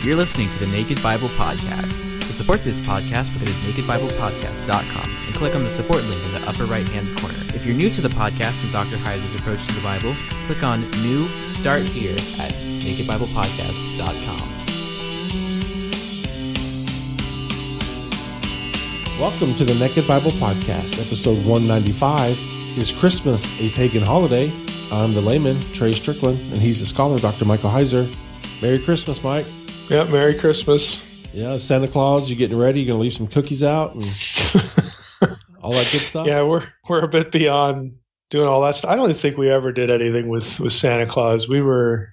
You're listening to the Naked Bible Podcast. To support this podcast, go to nakedbiblepodcast.com and click on the support link in the upper right-hand corner. If you're new to the podcast and Dr. Heiser's approach to the Bible, click on New Start Here at nakedbiblepodcast.com. Welcome to the Naked Bible Podcast, episode 195. Is Christmas a pagan holiday? I'm the layman, Trey Strickland, and he's the scholar, Dr. Michael Heiser. Merry Christmas, Mike. Yeah, Merry Christmas. Yeah, Santa Claus, you getting ready? You going to leave some cookies out and all that good stuff? Yeah, we're a bit beyond doing all that stuff. I don't think we ever did anything with Santa Claus. We were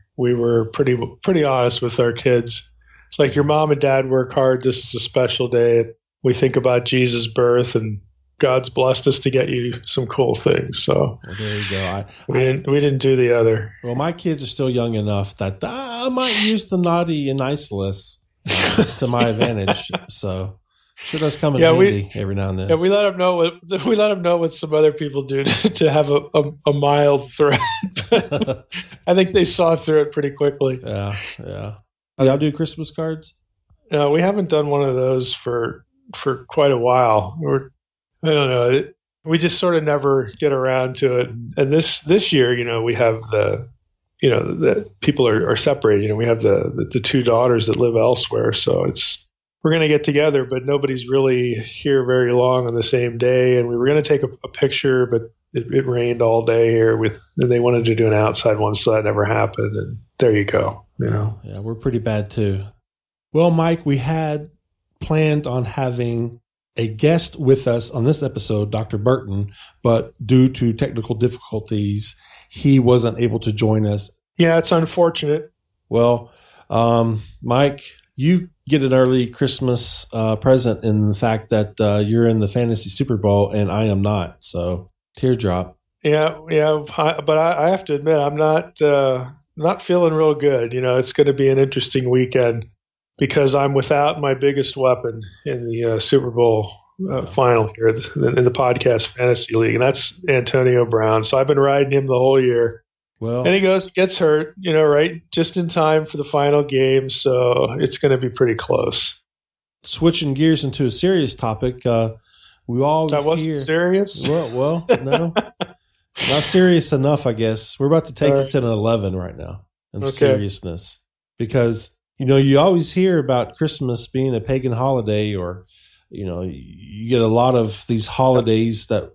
pretty honest with our kids. It's like your mom and dad work hard. This is a special day. We think about Jesus' birth, and God's blessed us to get you some cool things. So well, there you go. We didn't do the other. Well, my kids are still young enough that I might use the naughty and nice list to my advantage. So sure does come in handy every now and then. Yeah, we let them know what some other people do to have a mild threat. I think they saw through it pretty quickly. Yeah. Y'all do Christmas cards? We haven't done one of those for quite a while. I don't know. We just sort of never get around to it. And this year, we have the people are separated. We have the two daughters that live elsewhere. So we're going to get together, but nobody's really here very long on the same day. And we were going to take a picture, but it rained all day here and they wanted to do an outside one. So that never happened. And there you go. Yeah, we're pretty bad too. Well, Mike, we had planned on having a guest with us on this episode, Dr. Burton, but due to technical difficulties, he wasn't able to join us. Yeah, it's unfortunate. Well, Mike, you get an early Christmas present in the fact that you're in the Fantasy Super Bowl and I am not. So teardrop. Yeah. But I have to admit, I'm not feeling real good. It's going to be an interesting weekend because I'm without my biggest weapon in the Super Bowl final here in the podcast fantasy league, and that's Antonio Brown. So I've been riding him the whole year. Well, and he gets hurt, right just in time for the final game. So it's going to be pretty close. Switching gears into a serious topic, we all that wasn't serious. Well, no, not serious enough, I guess. We're about to take it to an 11 right now in seriousness because. You always hear about Christmas being a pagan holiday, or, you get a lot of these holidays that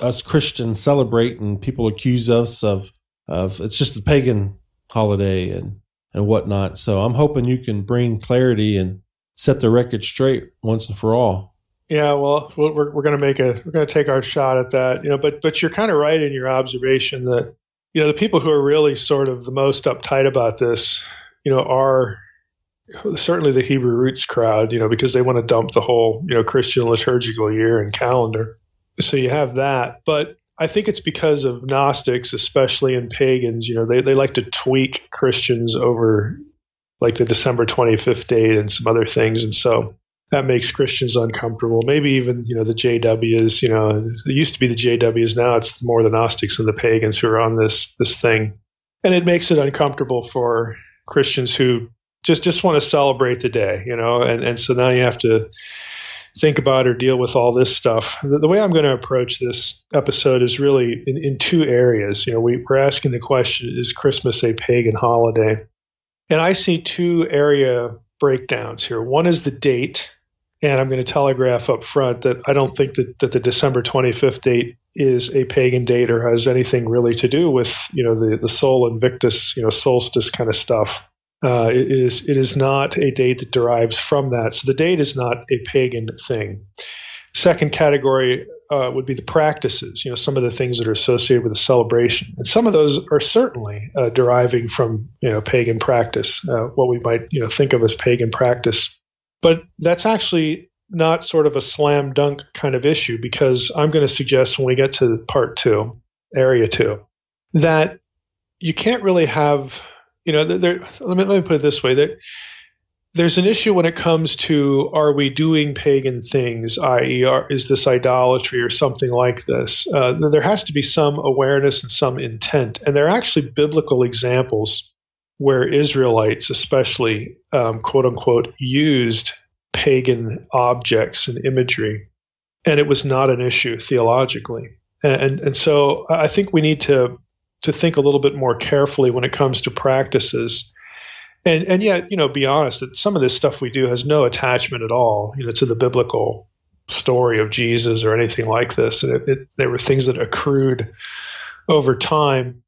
us Christians celebrate and people accuse us of it's just a pagan holiday and whatnot. So I'm hoping you can bring clarity and set the record straight once and for all. Yeah, well, we're going to take our shot at that, but you're kind of right in your observation that, the people who are really sort of the most uptight about this, are certainly the Hebrew roots crowd, because they want to dump the whole, Christian liturgical year and calendar. So you have that. But I think it's because of Gnostics, especially in pagans, they like to tweak Christians over like the December 25th date and some other things. And so that makes Christians uncomfortable. Maybe even, the JWs, it used to be the JWs. Now it's more the Gnostics and the pagans who are on this thing. And it makes it uncomfortable for Christians who just want to celebrate the day, and so now you have to think about or deal with all this stuff. The way I'm going to approach this episode is really in two areas. We're asking the question, is Christmas a pagan holiday? And I see two area breakdowns here. One is the date, and I'm going to telegraph up front that I don't think that the December 25th date is a pagan date or has anything really to do with, the Sol Invictus, solstice kind of stuff. It is not a date that derives from that. So the date is not a pagan thing. Second category would be the practices, some of the things that are associated with the celebration. And some of those are certainly deriving from, pagan practice, what we might, think of as pagan practice. But that's actually not sort of a slam dunk kind of issue, because I'm going to suggest when we get to part two, area two, that you can't really have... let me put it this way, that there's an issue when it comes to, are we doing pagan things, i.e., is this idolatry or something like this? There has to be some awareness and some intent. And there are actually biblical examples where Israelites especially, quote unquote, used pagan objects and imagery, and it was not an issue theologically. And so I think we need to think a little bit more carefully when it comes to practices. And yet, be honest that some of this stuff we do has no attachment at all, to the biblical story of Jesus or anything like this. And there were things that accrued over time,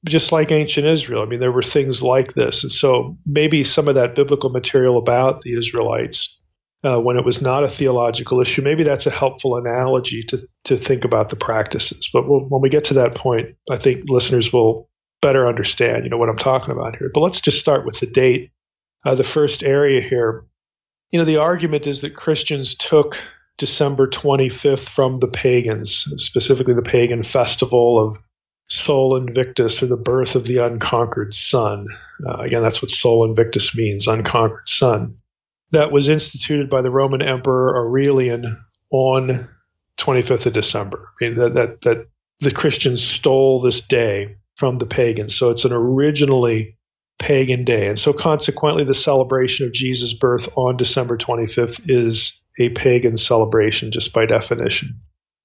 just like ancient Israel. I mean, there were things like this. And so maybe some of that biblical material about the Israelites, when it was not a theological issue, maybe that's a helpful analogy to think about the practices. But when we get to that point, I think listeners will better understand, what I'm talking about here. But let's just start with the date. The first area here, the argument is that Christians took December 25th from the pagans, specifically the pagan festival of Sol Invictus, or the birth of the unconquered sun. Again, that's what Sol Invictus means, unconquered sun. That was instituted by the Roman Emperor Aurelian on 25th of December. I mean, that the Christians stole this day from the pagans. So it's an originally pagan day. And so consequently, the celebration of Jesus' birth on December 25th is a pagan celebration, just by definition.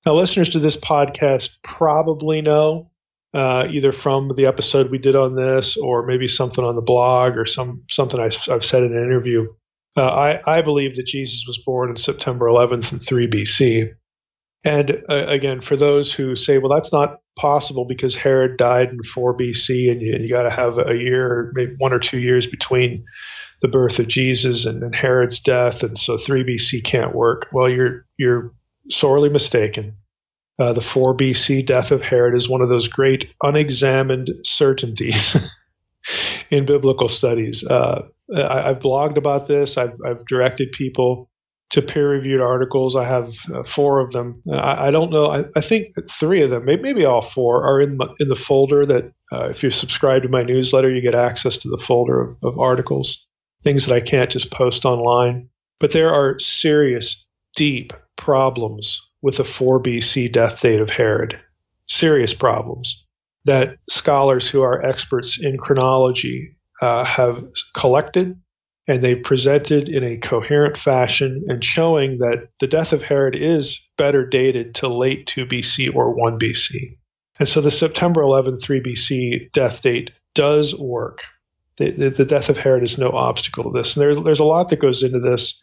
Now, listeners to this podcast probably know, either from the episode we did on this, or maybe something on the blog, or something I've said in an interview. I believe that Jesus was born on September 11th in 3 BC. And again, for those who say, well, that's not possible because Herod died in 4 BC, and you got to have a year, or maybe 1 or 2 years between the birth of Jesus and Herod's death, and so 3 BC can't work. Well, you're sorely mistaken. The 4 BC death of Herod is one of those great unexamined certainties in biblical studies. I've blogged about this. I've directed people to peer-reviewed articles. I have 4 of them. I don't know. I think 3 of them, maybe all 4, are in the folder that, if you subscribe to my newsletter, you get access to the folder of articles, things that I can't just post online. But there are serious, deep problems with the 4 BC death date of Herod. Serious problems that scholars who are experts in chronology have collected, and they've presented in a coherent fashion, and showing that the death of Herod is better dated to late 2 BC or 1 BC. And so the September 11, 3 BC death date does work. The death of Herod is no obstacle to this. And there's a lot that goes into this.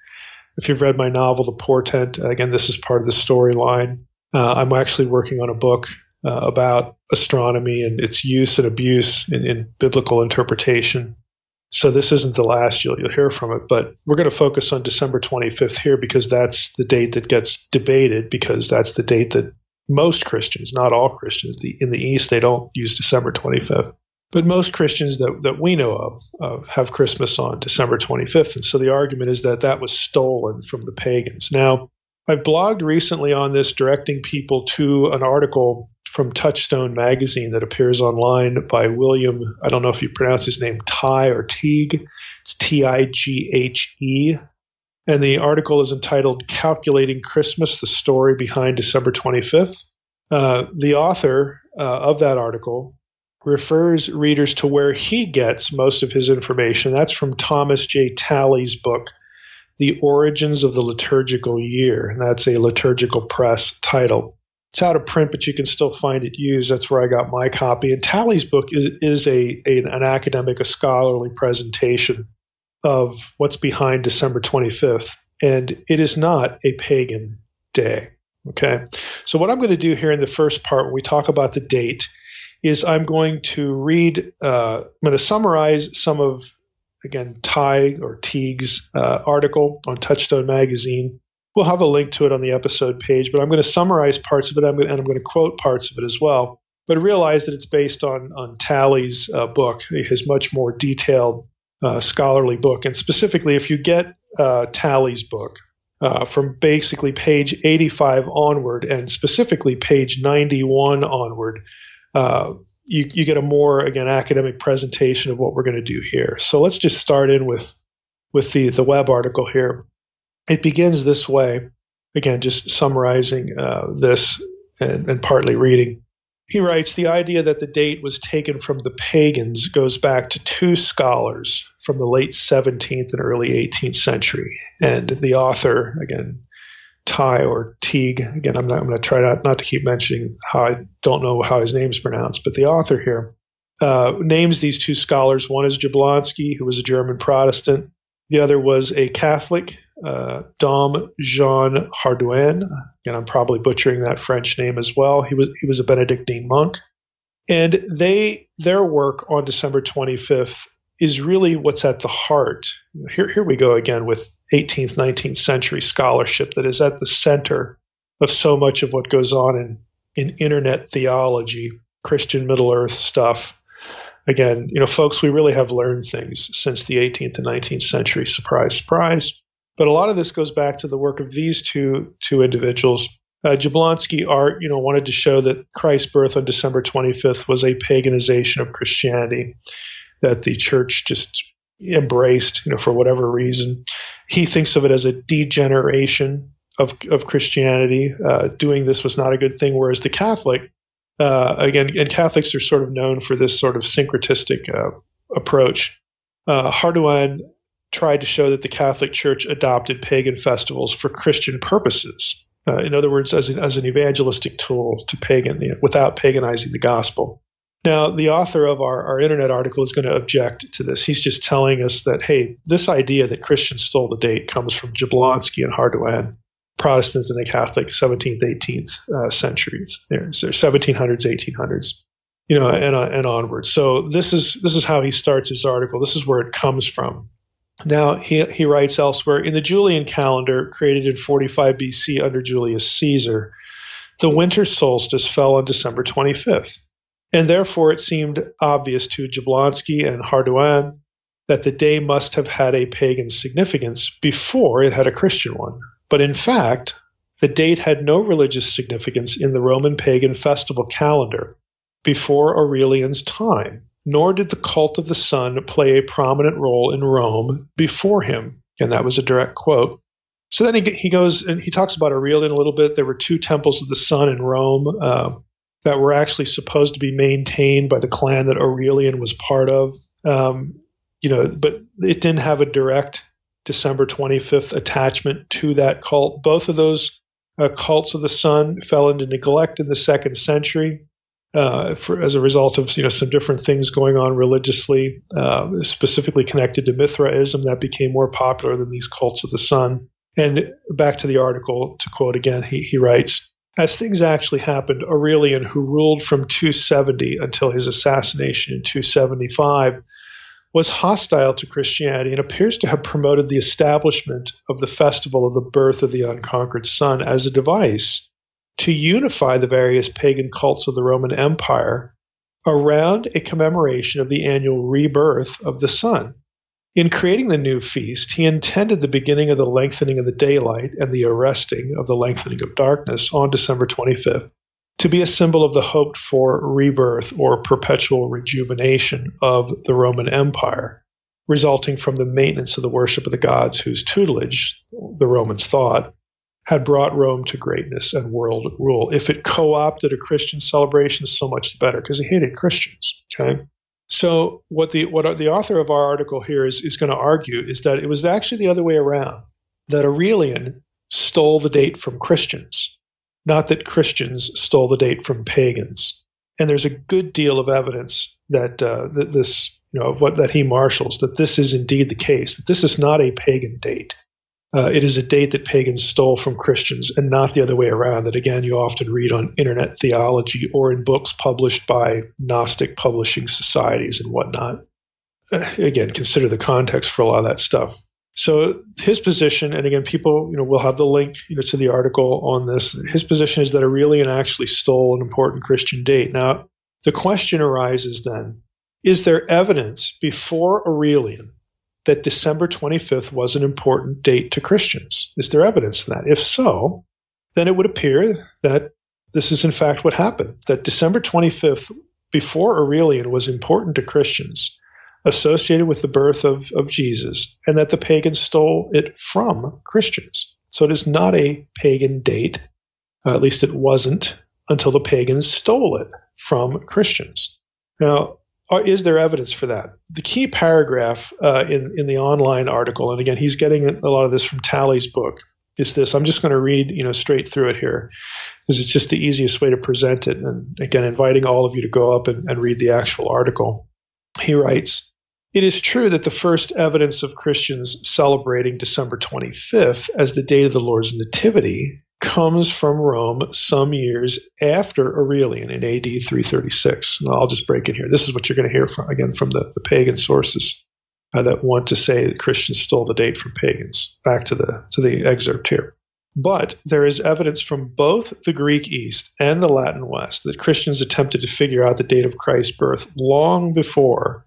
If you've read my novel, The Portent, again, this is part of the storyline. I'm actually working on a book about astronomy and its use and abuse in biblical interpretation. So this isn't the last you'll hear from it, but we're going to focus on December 25th here, because that's the date that gets debated, because that's the date that most Christians, not all Christians, in the East, they don't use December 25th. But most Christians that we know of have Christmas on December 25th. And so the argument is that was stolen from the pagans. Now, I've blogged recently on this, directing people to an article from Touchstone magazine that appears online by William, I don't know if you pronounce his name Tighe or Teague. It's Tighe. And the article is entitled Calculating Christmas, the Story Behind December 25th. The author of that article refers readers to where he gets most of his information. That's from Thomas J. Talley's book, The Origins of the Liturgical Year. And that's a Liturgical Press title. It's out of print, but you can still find it used. That's where I got my copy. And Talley's book is an academic, a scholarly presentation of what's behind December 25th. And it is not a pagan day. Okay. So what I'm going to do here in the first part, when we talk about the date, is I'm going to read, I'm going to summarize some of, again, Tighe or Teague's article on Touchstone magazine. We'll have a link to it on the episode page, but I'm going to summarize parts of it, and I'm going to quote parts of it as well. But realize that it's based on Talley's book, his much more detailed scholarly book. And specifically, if you get Talley's book from basically page 85 onward, and specifically page 91 onward, you get a more, again, academic presentation of what we're going to do here. So let's just start in with the web article here. It begins this way, again, just summarizing this and partly reading. he writes, the idea that the date was taken from the pagans goes back to two scholars from the late 17th and early 18th century. And the author, again, Ty or Teague, again, I'm going to try not to keep mentioning how I don't know how his name's pronounced, but the author here names these two scholars. One is Jablonski, who was a German Protestant. The other was a Catholic, Dom Jean Hardouin. And I'm probably butchering that French name as well. He was a Benedictine monk. And their work on December 25th is really what's at the heart. Here we go again with 18th, 19th century scholarship that is at the center of so much of what goes on in internet theology, Christian Middle Earth stuff. Again, folks, we really have learned things since the 18th and 19th century. Surprise, surprise. But a lot of this goes back to the work of these two individuals. Jablonski wanted to show that Christ's birth on December 25th was a paganization of Christianity, that the church just embraced, for whatever reason. He thinks of it as a degeneration of Christianity. Doing this was not a good thing, whereas the Catholic, and Catholics are sort of known for this sort of syncretistic approach. Hardouin tried to show that the Catholic Church adopted pagan festivals for Christian purposes. In other words, as an evangelistic tool to without paganizing the gospel. Now, the author of our internet article is going to object to this. He's just telling us that, hey, this idea that Christians stole the date comes from Jablonski and Hardouin, Protestants in the Catholic 17th, 18th centuries. There's 1700s, 1800s, and onwards. So this is how he starts his article. This is where it comes from. Now, he writes elsewhere, in the Julian calendar created in 45 BC under Julius Caesar, the winter solstice fell on December 25th. And therefore, it seemed obvious to Jablonski and Hardouin that the day must have had a pagan significance before it had a Christian one. But in fact, the date had no religious significance in the Roman pagan festival calendar before Aurelian's time, nor did the cult of the sun play a prominent role in Rome before him. And that was a direct quote. So then he goes and he talks about Aurelian a little bit. There were two temples of the sun in Rome that were actually supposed to be maintained by the clan that Aurelian was part of. But it didn't have a direct December 25th attachment to that cult. Both of those cults of the sun fell into neglect in the 2nd century as a result of some different things going on religiously, specifically connected to Mithraism that became more popular than these cults of the sun. And back to the article, to quote again, he writes, as things actually happened, Aurelian, who ruled from 270 until his assassination in 275, was hostile to Christianity and appears to have promoted the establishment of the festival of the birth of the unconquered sun as a device to unify the various pagan cults of the Roman Empire around a commemoration of the annual rebirth of the sun. In creating the new feast, he intended the beginning of the lengthening of the daylight and the arresting of the lengthening of darkness on December 25th to be a symbol of the hoped-for rebirth or perpetual rejuvenation of the Roman Empire, resulting from the maintenance of the worship of the gods whose tutelage, the Romans thought, had brought Rome to greatness and world rule. If it co-opted a Christian celebration, so much the better, because he hated Christians. Okay. So what the author of our article here is going to argue is that it was actually the other way around, that Aurelian stole the date from Christians, not that Christians stole the date from pagans. And there's a good deal of evidence that that he marshals, that this is indeed the case, that this is not a pagan date. It is a date that pagans stole from Christians and not the other way around, that again you often read on internet theology or in books published by Gnostic publishing societies and whatnot. Again, consider the context for a lot of that stuff. So his position, and again, people will have the link to the article on this. His position is that Aurelian actually stole an important Christian date. Now, the question arises then, is there evidence before Aurelian that December 25th was an important date to Christians? Is there evidence of that? If so, then it would appear that this is in fact what happened, that December 25th before Aurelian was important to Christians, associated with the birth of Jesus, and that the pagans stole it from Christians. So it is not a pagan date, at least it wasn't until the pagans stole it from Christians. Now, is there evidence for that? The key paragraph in the online article, and again, he's getting a lot of this from Talley's book, is this. I'm just going to read straight through it here, because it's just the easiest way to present it. And again, inviting all of you to go up and read the actual article. He writes, "It is true that the first evidence of Christians celebrating December 25th as the date of the Lord's Nativity comes from Rome some years after Aurelian in AD 336. And I'll just break in here. This is what you're going to hear from the pagan sources that want to say that Christians stole the date from pagans. Back to the excerpt here. But there is evidence from both the Greek East and the Latin West that Christians attempted to figure out the date of Christ's birth long before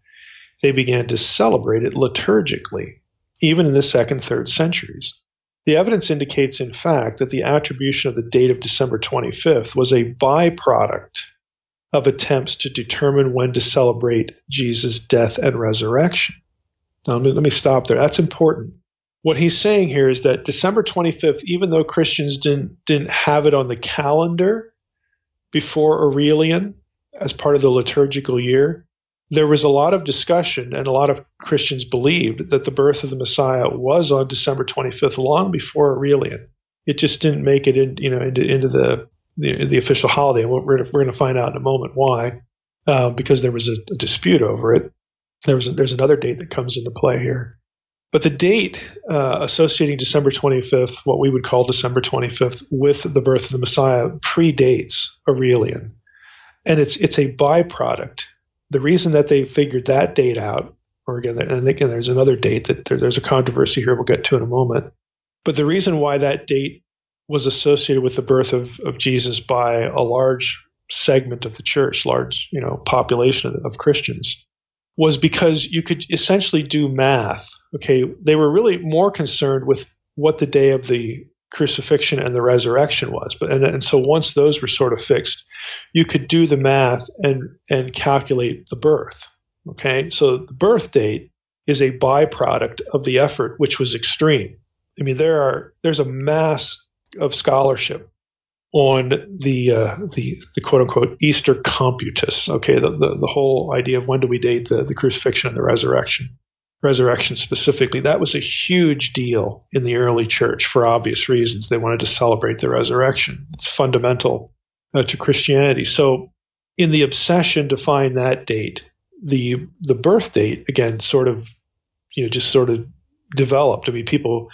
they began to celebrate it liturgically, even in the 2nd, 3rd centuries. The evidence indicates, in fact, that the attribution of the date of December 25th was a byproduct of attempts to determine when to celebrate Jesus' death and resurrection." Now, let me stop there. That's important. What he's saying here is that December 25th, even though Christians didn't have it on the calendar before Aurelian as part of the liturgical year, there was a lot of discussion, and a lot of Christians believed that the birth of the Messiah was on December 25th, long before Aurelian. It just didn't make it into the official holiday, and we're going to find out in a moment why, because there was a dispute over it. There's another date that comes into play here. But the date associating December 25th, what we would call December 25th, with the birth of the Messiah predates Aurelian. And it's a byproduct. The reason that they figured that date out, or again, there's another date that there's a controversy here we'll get to in a moment. But the reason why that date was associated with the birth of Jesus by a large segment of the church, large population of Christians, was because you could essentially do math. Okay, they were really more concerned with what the day of the crucifixion and the resurrection was. And so once those were sort of fixed, you could do the math and calculate the birth. Okay, so the birth date is a byproduct of the effort, which was extreme. I mean, there's a mass of scholarship on the quote unquote Easter computus. Okay, the whole idea of when do we date the crucifixion and the resurrection specifically. That was a huge deal in the early church for obvious reasons. They wanted to celebrate the resurrection. It's fundamental to Christianity. So in the obsession to find that date, the birth date, again, sort of developed. I mean, people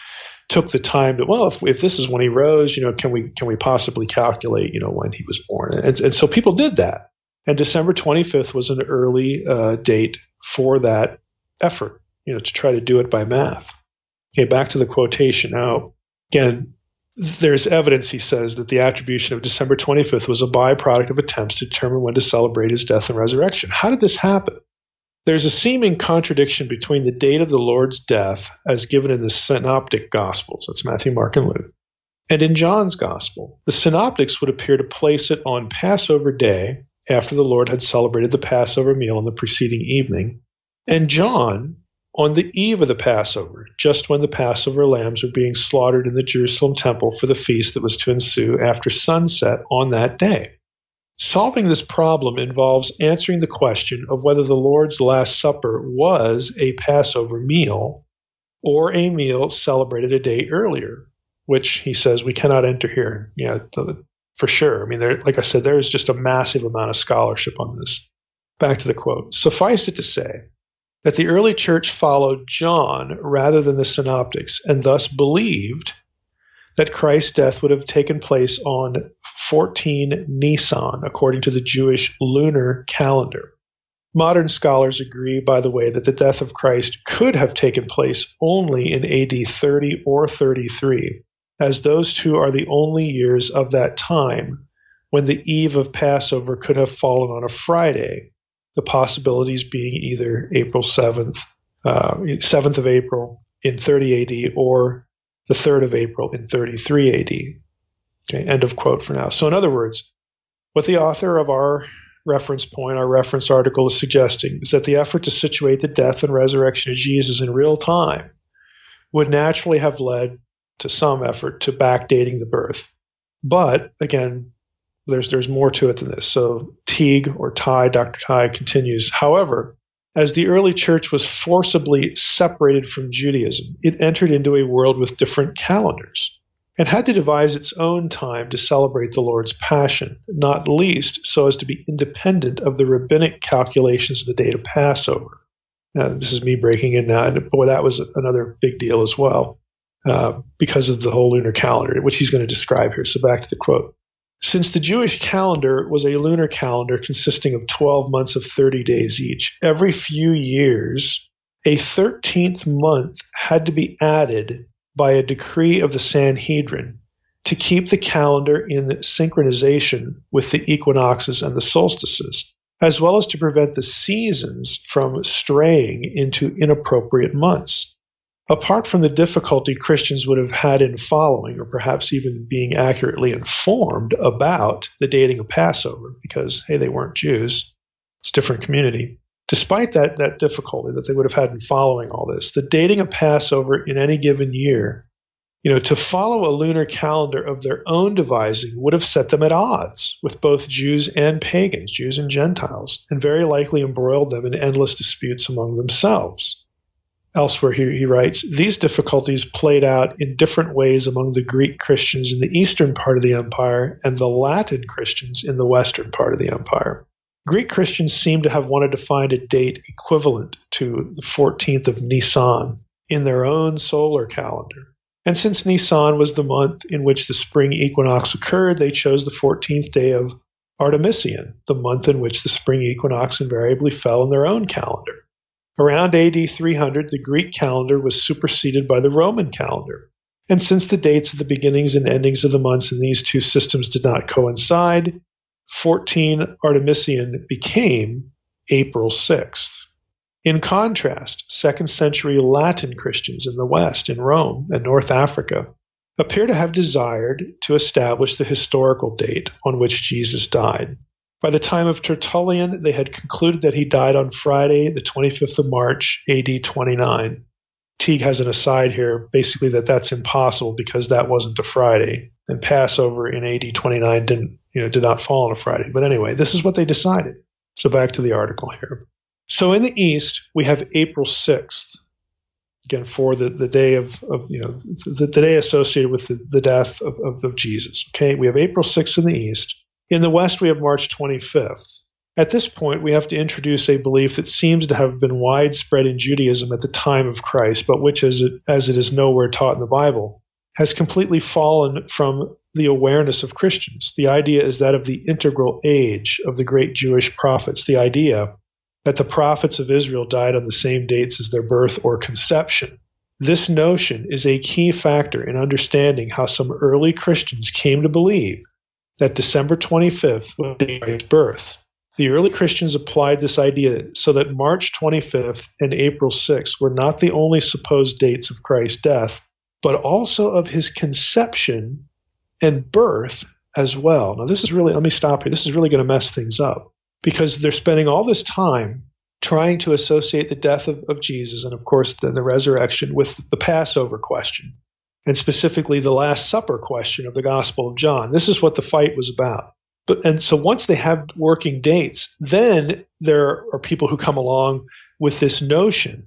took the time to, well, if this is when he rose, can we possibly calculate, when he was born? And so people did that. And December 25th was an early date for that effort, to try to do it by math. Okay, back to the quotation. Now, again, there's evidence, he says, that the attribution of December 25th was a byproduct of attempts to determine when to celebrate his death and resurrection. How did this happen? There's a seeming contradiction between the date of the Lord's death as given in the Synoptic Gospels, that's Matthew, Mark, and Luke, and in John's Gospel. The Synoptics would appear to place it on Passover Day, after the Lord had celebrated the Passover meal on the preceding evening, and John on the eve of the Passover, just when the Passover lambs were being slaughtered in the Jerusalem temple for the feast that was to ensue after sunset on that day. Solving this problem involves answering the question of whether the Lord's Last Supper was a Passover meal or a meal celebrated a day earlier, which he says we cannot enter here, for sure. I mean, like I said, there is just a massive amount of scholarship on this. Back to the quote. Suffice it to say that the early church followed John rather than the Synoptics, and thus believed that Christ's death would have taken place on 14 Nisan, according to the Jewish lunar calendar. Modern scholars agree, by the way, that the death of Christ could have taken place only in AD 30 or 33, as those two are the only years of that time when the eve of Passover could have fallen on a Friday, the possibilities being either April 7th, 7th of April in 30 AD, or the 3rd of April in 33 AD. Okay, end of quote for now. So in other words, what the author of our reference point, our reference article, is suggesting is that the effort to situate the death and resurrection of Jesus in real time would naturally have led to some effort to backdating the birth. But, again, There's more to it than this. So Teague, or Ty, Dr. Ty, continues, however, as the early church was forcibly separated from Judaism, it entered into a world with different calendars and had to devise its own time to celebrate the Lord's Passion, not least so as to be independent of the rabbinic calculations of the date of Passover. Now, this is me breaking in now, and boy, that was another big deal as well, because of the whole lunar calendar, which he's going to describe here. So back to the quote. Since the Jewish calendar was a lunar calendar consisting of 12 months of 30 days each, every few years, a 13th month had to be added by a decree of the Sanhedrin to keep the calendar in synchronization with the equinoxes and the solstices, as well as to prevent the seasons from straying into inappropriate months. Apart from the difficulty Christians would have had in following, or perhaps even being accurately informed about the dating of Passover, because, hey, they weren't Jews, it's a different community. Despite that difficulty that they would have had in following all this, the dating of Passover in any given year, to follow a lunar calendar of their own devising would have set them at odds with both Jews and pagans, Jews and Gentiles, and very likely embroiled them in endless disputes among themselves. Elsewhere, he writes, these difficulties played out in different ways among the Greek Christians in the eastern part of the empire and the Latin Christians in the western part of the empire. Greek Christians seem to have wanted to find a date equivalent to the 14th of Nisan in their own solar calendar. And since Nisan was the month in which the spring equinox occurred, they chose the 14th day of Artemisian, the month in which the spring equinox invariably fell in their own calendar. Around AD 300, the Greek calendar was superseded by the Roman calendar. And since the dates of the beginnings and endings of the months in these two systems did not coincide, 14 Artemisian became April 6th. In contrast, 2nd century Latin Christians in the West, in Rome and North Africa, appear to have desired to establish the historical date on which Jesus died. By the time of Tertullian, they had concluded that he died on Friday, the 25th of March, AD 29. Teague has an aside here, basically that's impossible because that wasn't a Friday, and Passover in AD 29 did not fall on a Friday. But anyway, this is what they decided. So back to the article here. So in the East, we have April 6th, again, for the day of the day associated with the death of Jesus. Okay, we have April 6th in the East. In the West, we have March 25th. At this point, we have to introduce a belief that seems to have been widespread in Judaism at the time of Christ, but which, as it is nowhere taught in the Bible, has completely fallen from the awareness of Christians. The idea is that of the integral age of the great Jewish prophets, the idea that the prophets of Israel died on the same dates as their birth or conception. This notion is a key factor in understanding how some early Christians came to believe that December 25th was Christ's birth. The early Christians applied this idea so that March 25th and April 6th were not the only supposed dates of Christ's death, but also of his conception and birth as well. Now, let me stop here. This is really going to mess things up because they're spending all this time trying to associate the death of Jesus and, of course, the resurrection with the Passover question, and specifically the Last Supper question of the Gospel of John. This is what the fight was about. And so once they have working dates, then there are people who come along with this notion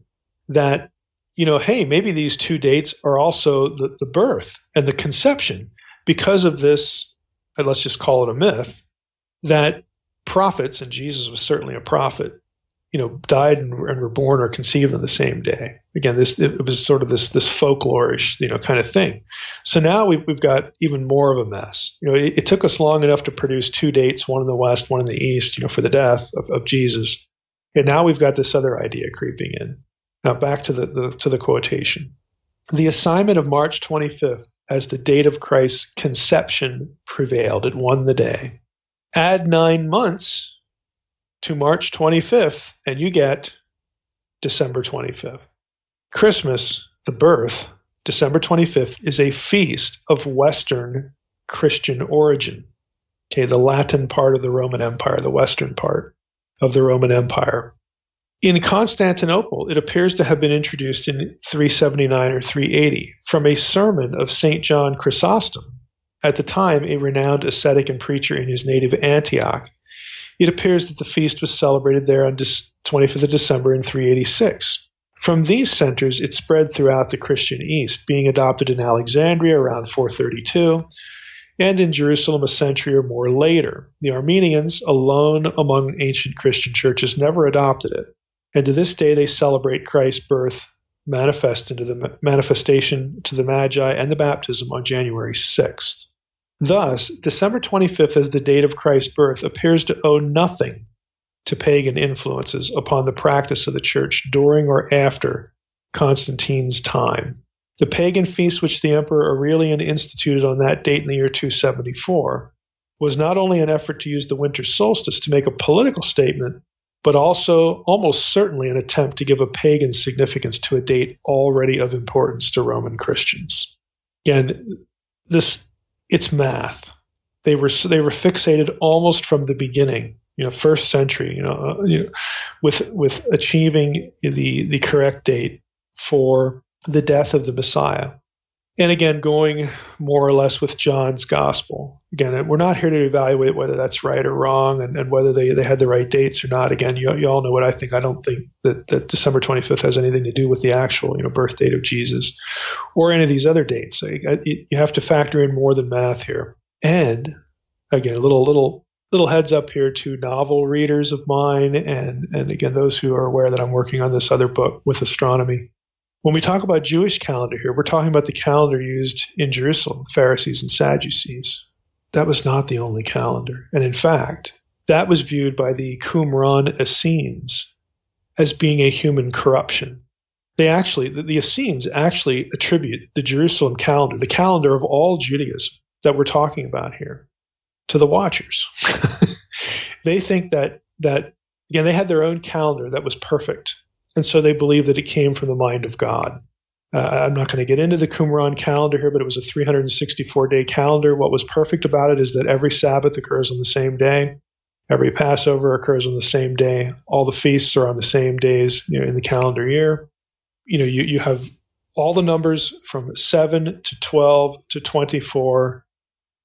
that, hey, maybe these two dates are also the birth and the conception because of this, and let's just call it a myth, that prophets, and Jesus was certainly a prophet, died and were born or conceived on the same day. Again, it was sort of this folklorish, kind of thing. So now we've got even more of a mess. It took us long enough to produce two dates, one in the West, one in the East, for the death of Jesus. And now we've got this other idea creeping in. Now back to the quotation. The assignment of March 25th as the date of Christ's conception prevailed. It won the day. Add 9 months to March 25th, and you get December 25th. Christmas, the birth, December 25th, is a feast of Western Christian origin. Okay, the Latin part of the Roman Empire, the Western part of the Roman Empire. In Constantinople, it appears to have been introduced in 379 or 380 from a sermon of St. John Chrysostom, at the time a renowned ascetic and preacher in his native Antioch, it appears that the feast was celebrated there on 25th of December in 386. From these centers, it spread throughout the Christian East, being adopted in Alexandria around 432, and in Jerusalem a century or more later. The Armenians, alone among ancient Christian churches, never adopted it, and to this day they celebrate Christ's birth manifestation to the Magi and the baptism on January 6th. Thus, December 25th as the date of Christ's birth appears to owe nothing to pagan influences upon the practice of the church during or after Constantine's time. The pagan feast which the Emperor Aurelian instituted on that date in the year 274 was not only an effort to use the winter solstice to make a political statement, but also almost certainly an attempt to give a pagan significance to a date already of importance to Roman Christians. Again, it's math. They were fixated almost from the beginning, first century, with achieving the correct date for the death of the Messiah. And again, going more or less with John's gospel. Again, we're not here to evaluate whether that's right or wrong and whether they had the right dates or not. Again, you all know what I think. I don't think that December 25th has anything to do with the actual birth date of Jesus or any of these other dates. You have to factor in more than math here. And again, a little heads up here to novel readers of mine and again, those who are aware that I'm working on this other book with astronomy. When we talk about Jewish calendar here, we're talking about the calendar used in Jerusalem, Pharisees and Sadducees. That was not the only calendar. And in fact, that was viewed by the Qumran Essenes as being a human corruption. The Essenes actually attribute the Jerusalem calendar, the calendar of all Judaism that we're talking about here, to the Watchers. They think that again, they had their own calendar that was perfect. And so they believe that it came from the mind of God. I'm not going to get into the Qumran calendar here, but it was a 364-day calendar. What was perfect about it is that every Sabbath occurs on the same day. Every Passover occurs on the same day. All the feasts are on the same days in the calendar year. You have all the numbers from 7 to 12 to 24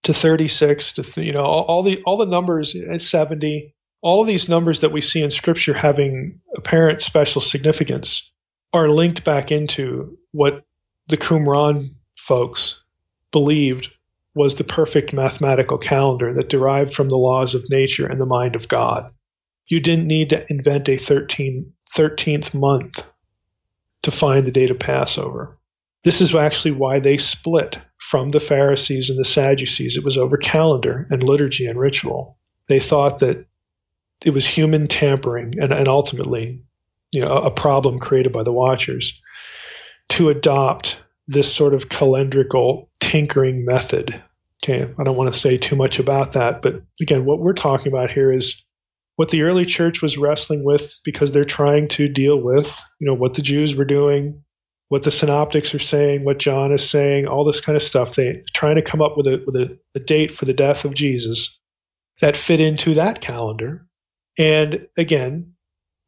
to 36 to all the numbers at 70. All of these numbers that we see in Scripture having apparent special significance are linked back into what the Qumran folks believed was the perfect mathematical calendar that derived from the laws of nature and the mind of God. You didn't need to invent a 13th month to find the date of Passover. This is actually why they split from the Pharisees and the Sadducees. It was over calendar and liturgy and ritual. They thought that it was human tampering and ultimately, a problem created by the Watchers to adopt this sort of calendrical tinkering method. Okay, I don't want to say too much about that, but again, what we're talking about here is what the early church was wrestling with because they're trying to deal with, what the Jews were doing, what the synoptics are saying, what John is saying, all this kind of stuff. They're trying to come up with a date for the death of Jesus that fit into that calendar. And again,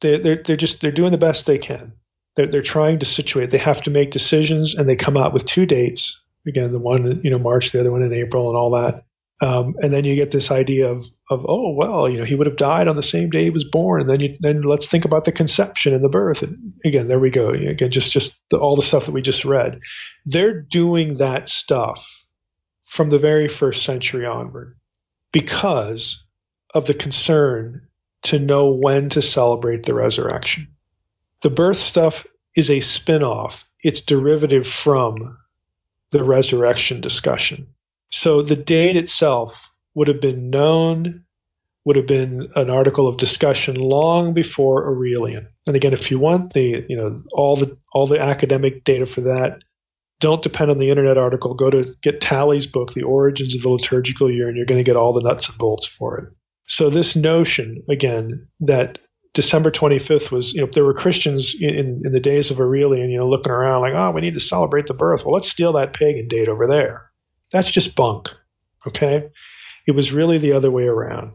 they're doing the best they can. They're trying to situate. They have to make decisions, and they come out with two dates. Again, the one March, the other one in April, and all that. And then you get this idea of oh well, he would have died on the same day he was born. And then let's think about the conception and the birth. And again, there we go. Again, all the stuff that we just read. They're doing that stuff from the very first century onward because of the concern to know when to celebrate the resurrection. The birth stuff is a spin-off. It's derivative from the resurrection discussion. So the date itself would have been known, would have been an article of discussion long before Aurelian. And again, if you want all the academic data for that, don't depend on the internet article. Go to get Talley's book, The Origins of the Liturgical Year, and you're going to get all the nuts and bolts for it. So this notion, again, that December 25th was, there were Christians in the days of Aurelian, looking around like, we need to celebrate the birth. Well, let's steal that pagan date over there. That's just bunk, okay? It was really the other way around.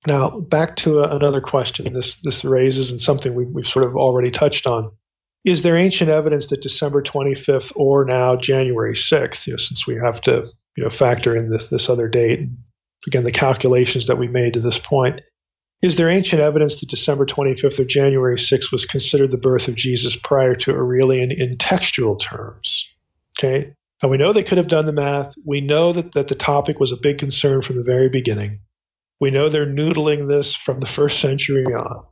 Now, back to another question this raises, and something we've sort of already touched on. Is there ancient evidence that December 25th or now January 6th, since we have to factor in this other date. Again, the calculations that we made to this point. Is there ancient evidence that December 25th or January 6th was considered the birth of Jesus prior to Aurelian in textual terms? Okay. And we know they could have done the math. We know that the topic was a big concern from the very beginning. We know they're noodling this from the first century on.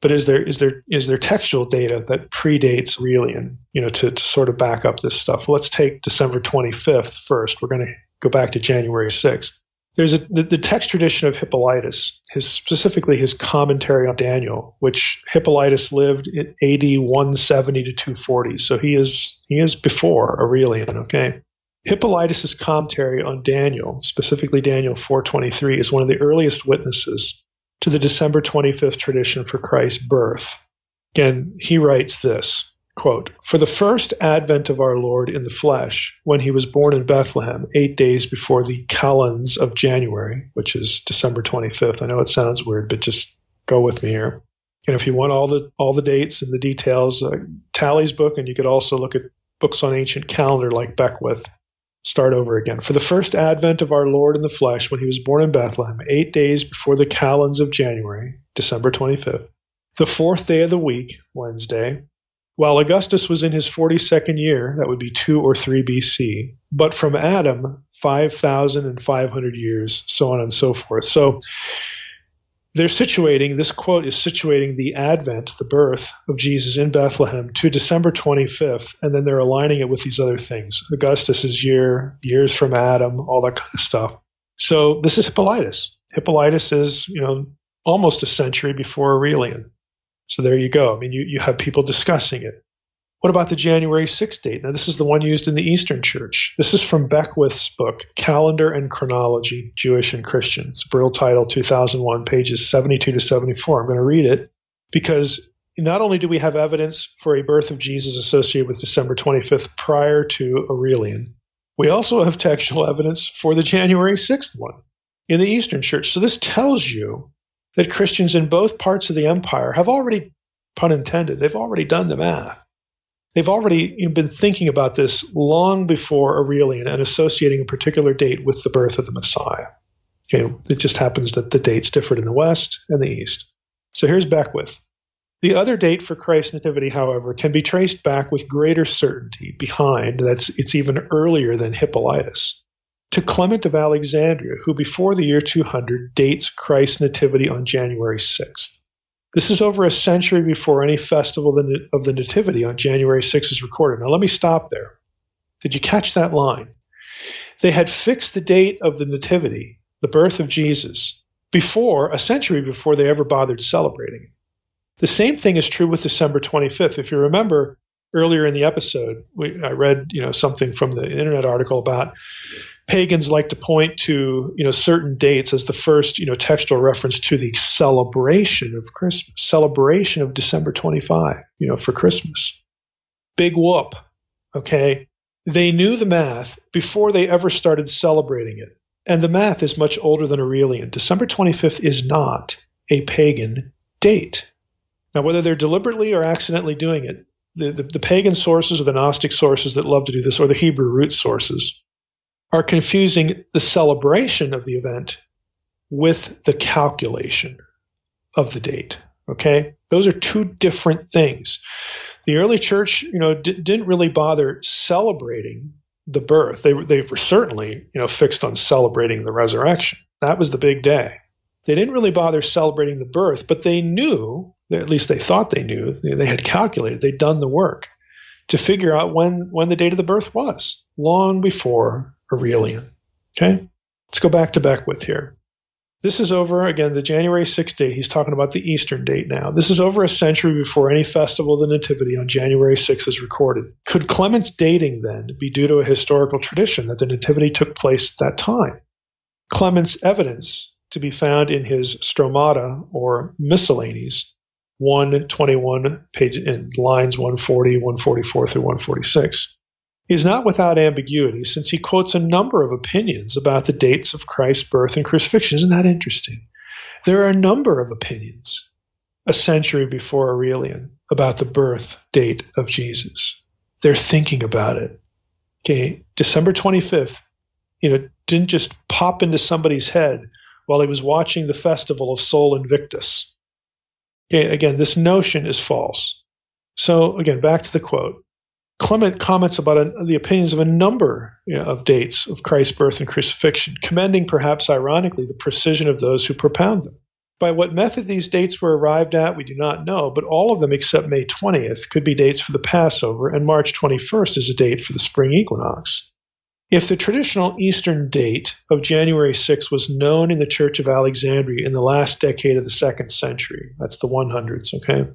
But is there textual data that predates Aurelian, to sort of back up this stuff? Let's take December 25th first. We're going to go back to January 6th. There's the text tradition of Hippolytus, specifically his commentary on Daniel, which Hippolytus lived in AD 170 to 240. So he is before Aurelian, okay? Hippolytus's commentary on Daniel, specifically Daniel 4:23, is one of the earliest witnesses to the December 25th tradition for Christ's birth. Again, he writes this, quote, "For the first advent of our Lord in the flesh, when he was born in Bethlehem, 8 days before the calends of January," which is December 25th. I know it sounds weird, but just go with me here. And if you want all the dates and the details, Talley's book, and you could also look at books on ancient calendar like Beckwith. Start over again. "For the first advent of our Lord in the flesh, when he was born in Bethlehem, 8 days before the calends of January, December 25th, the 4th day of the week, Wednesday, while Augustus was in his 42nd year," that would be 2 or 3 BC, "but from Adam, 5,500 years, so on and so forth." So this quote is situating the advent, the birth of Jesus in Bethlehem, to December 25th, and then they're aligning it with these other things. Augustus's years from Adam, all that kind of stuff. So this is Hippolytus. Hippolytus is, almost a century before Aurelian. So there you go. I mean, you have people discussing it. What about the January 6th date? Now, this is the one used in the Eastern Church. This is from Beckwith's book, Calendar and Chronology, Jewish and Christian. It's Brill title 2001, pages 72 to 74. I'm going to read it because not only do we have evidence for a birth of Jesus associated with December 25th prior to Aurelian, we also have textual evidence for the January 6th one in the Eastern Church. So this tells you that Christians in both parts of the empire have already, pun intended, they've already done the math. They've already been thinking about this long before Aurelian and associating a particular date with the birth of the Messiah. Okay, it just happens that the dates differed in the West and the East. So here's Beckwith. "The other date for Christ's nativity, however, can be traced back with greater certainty behind, it's even earlier than Hippolytus, to Clement of Alexandria, who before the year 200 dates Christ's nativity on January 6th. This is over a century before any festival of the Nativity on January 6th is recorded." Now let me stop there. Did you catch that line? They had fixed the date of the Nativity, the birth of Jesus, a century before they ever bothered celebrating it. The same thing is true with December 25th. If you remember earlier in the episode, I read something from the internet article about pagans like to point to certain dates as the first textual reference to the celebration of Christmas, celebration of December 25, for Christmas. Big whoop. Okay, they knew the math before they ever started celebrating it, and the math is much older than Aurelian. December 25th is not a pagan date. Now, whether they're deliberately or accidentally doing it, the pagan sources or the Gnostic sources that love to do this, or the Hebrew root sources, are confusing the celebration of the event with the calculation of the date. Okay? Those are two different things. The early church, didn't really bother celebrating the birth. They were certainly, fixed on celebrating the resurrection. That was the big day. They didn't really bother celebrating the birth, but they knew, at least they thought they knew, they had calculated, they'd done the work to figure out when the date of the birth was, long before Aurelian. Okay? Let's go back to Beckwith here. This is over, again, the January 6th date. He's talking about the Eastern date now. This is over a century before any festival of the Nativity on January 6th is recorded. Could Clement's dating then be due to a historical tradition that the Nativity took place at that time? Clement's evidence to be found in his Stromata, or Miscellanies, 121, page in lines 140, 144 through 146. Is not without ambiguity, since he quotes a number of opinions about the dates of Christ's birth and crucifixion. Isn't that interesting? There are a number of opinions a century before Aurelian about the birth date of Jesus. They're thinking about it. Okay, December 25th didn't just pop into somebody's head while he was watching the festival of Sol Invictus. Okay, again, this notion is false. So again, back to the quote. Clement comments about the opinions of a number of dates of Christ's birth and crucifixion, commending perhaps ironically the precision of those who propound them. By what method these dates were arrived at, we do not know, but all of them except May 20th could be dates for the Passover, and March 21st is a date for the spring equinox. If the traditional Eastern date of January 6 was known in the Church of Alexandria in the last decade of the 2nd century, that's the 100s, okay?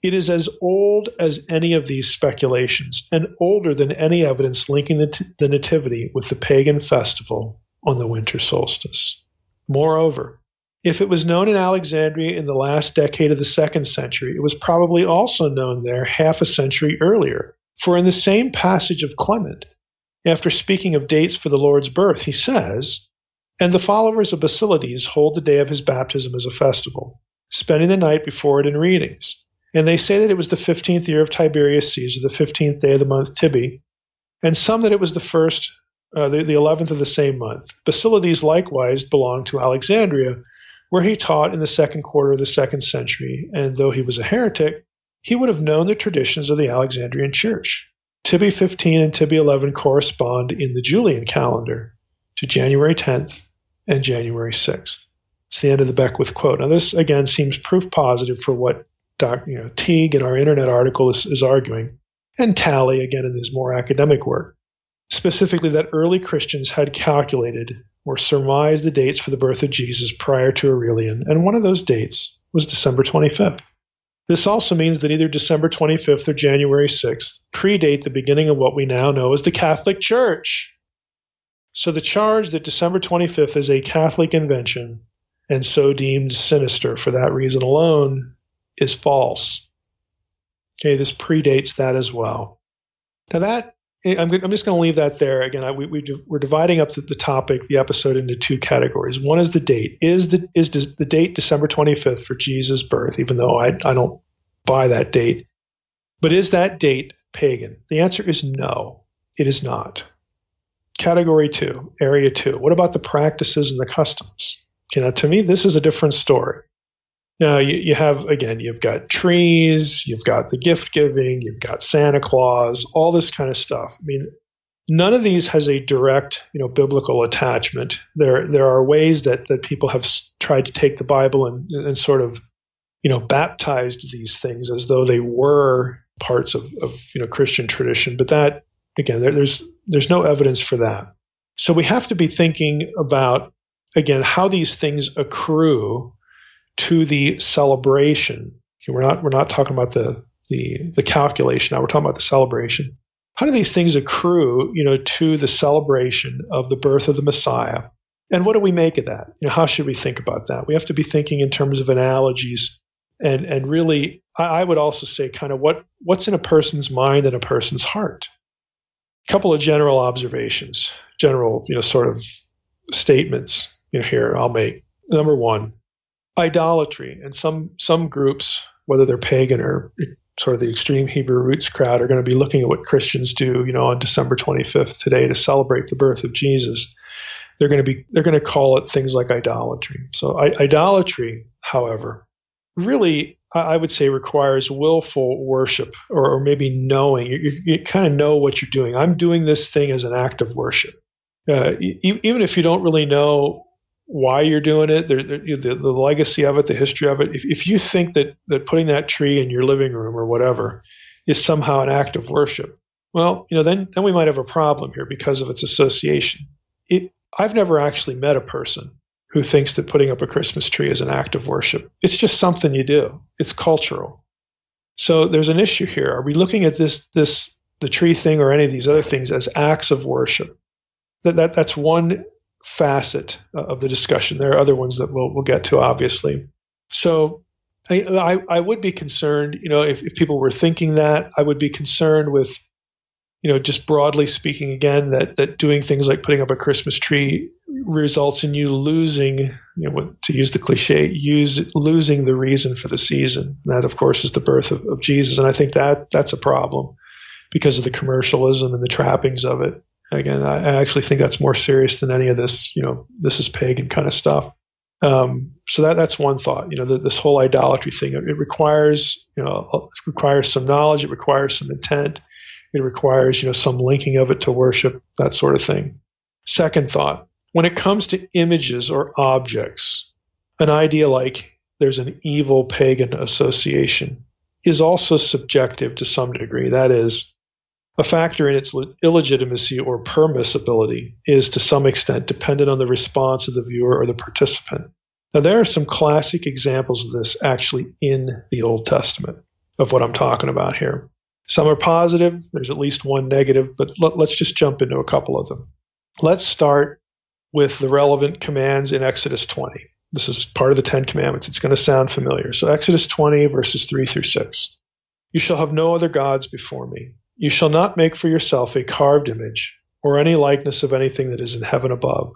It is as old as any of these speculations and older than any evidence linking the Nativity with the pagan festival on the winter solstice. Moreover, if it was known in Alexandria in the last decade of the 2nd century, it was probably also known there half a century earlier. For in the same passage of Clement, after speaking of dates for the Lord's birth, he says, "And the followers of Basilides hold the day of his baptism as a festival, spending the night before it in readings. And they say that it was the 15th year of Tiberius Caesar, the 15th day of the month Tibi, and some that it was the 11th of the same month. Basilides likewise belonged to Alexandria, where he taught in the 2nd quarter of the 2nd century, and though he was a heretic, he would have known the traditions of the Alexandrian church. Tibi 15 and Tibi 11 correspond in the Julian calendar to January 10th and January 6th. It's the end of the Beckwith quote. Now this, again, seems proof positive for what Teague in our internet article is arguing, and Talley, again, in his more academic work, specifically that early Christians had calculated or surmised the dates for the birth of Jesus prior to Aurelian, and one of those dates was December 25th. This also means that either December 25th or January 6th predate the beginning of what we now know as the Catholic Church. So the charge that December 25th is a Catholic invention and so deemed sinister for that reason alone is false. Okay, this predates that as well. Now that, I'm just going to leave that there. Again, we're dividing up the topic, the episode, into two categories. One is the date. Is the date December 25th for Jesus' birth, even though I don't buy that date? But is that date pagan? The answer is no, it is not. Category 2, area 2. What about the practices and the customs? Okay, now to me, this is a different story. Now, you've got trees, you've got the gift giving, you've got Santa Claus, all this kind of stuff. I mean, none of these has a direct, biblical attachment. There are ways that people have tried to take the Bible and sort of, baptized these things as though they were parts of Christian tradition. But that, again, there's no evidence for that. So we have to be thinking about, again, how these things accrue to the celebration. Okay, we're not talking about the calculation now. We're talking about the celebration. How do these things accrue, to the celebration of the birth of the Messiah? And what do we make of that? How should we think about that? We have to be thinking in terms of analogies, and really, I would also say kind of what's in a person's mind and a person's heart. A couple of general observations, sort of statements here I'll make. Number one, idolatry, and some groups, whether they're pagan or sort of the extreme Hebrew roots crowd, are going to be looking at what Christians do, on December 25th today to celebrate the birth of Jesus. They're going to call it things like idolatry. So idolatry, however, really, I would say requires willful worship, or maybe knowing. You kind of know what you're doing. I'm doing this thing as an act of worship. Even if you don't really know why you're doing it, the legacy of it, the history of it. If you think that putting that tree in your living room or whatever is somehow an act of worship, well, then we might have a problem here because of its association. I've never actually met a person who thinks that putting up a Christmas tree is an act of worship. It's just something you do. It's cultural. So there's an issue here. Are we looking at the tree thing or any of these other things as acts of worship? That's one facet of the discussion. There are other ones that we'll get to, obviously. So I would be concerned, if people were thinking that. I would be concerned with, just broadly speaking, again, that doing things like putting up a Christmas tree results in you losing, to use the cliche, losing the reason for the season. And that, of course, is the birth of Jesus. And I think that's a problem because of the commercialism and the trappings of it. Again, I actually think that's more serious than any of this, this is pagan kind of stuff. So that's one thought. This whole idolatry thing, it requires, some knowledge, it requires some intent, it requires, some linking of it to worship, that sort of thing. Second thought, when it comes to images or objects, an idea like there's an evil pagan association is also subjective to some degree. That is, a factor in its illegitimacy or permissibility is to some extent dependent on the response of the viewer or the participant. Now, there are some classic examples of this actually in the Old Testament of what I'm talking about here. Some are positive, there's at least one negative, but let's just jump into a couple of them. Let's start with the relevant commands in Exodus 20. This is part of the Ten Commandments. It's going to sound familiar. So Exodus 20, verses 3 through 6. You shall have no other gods before me. You shall not make for yourself a carved image, or any likeness of anything that is in heaven above,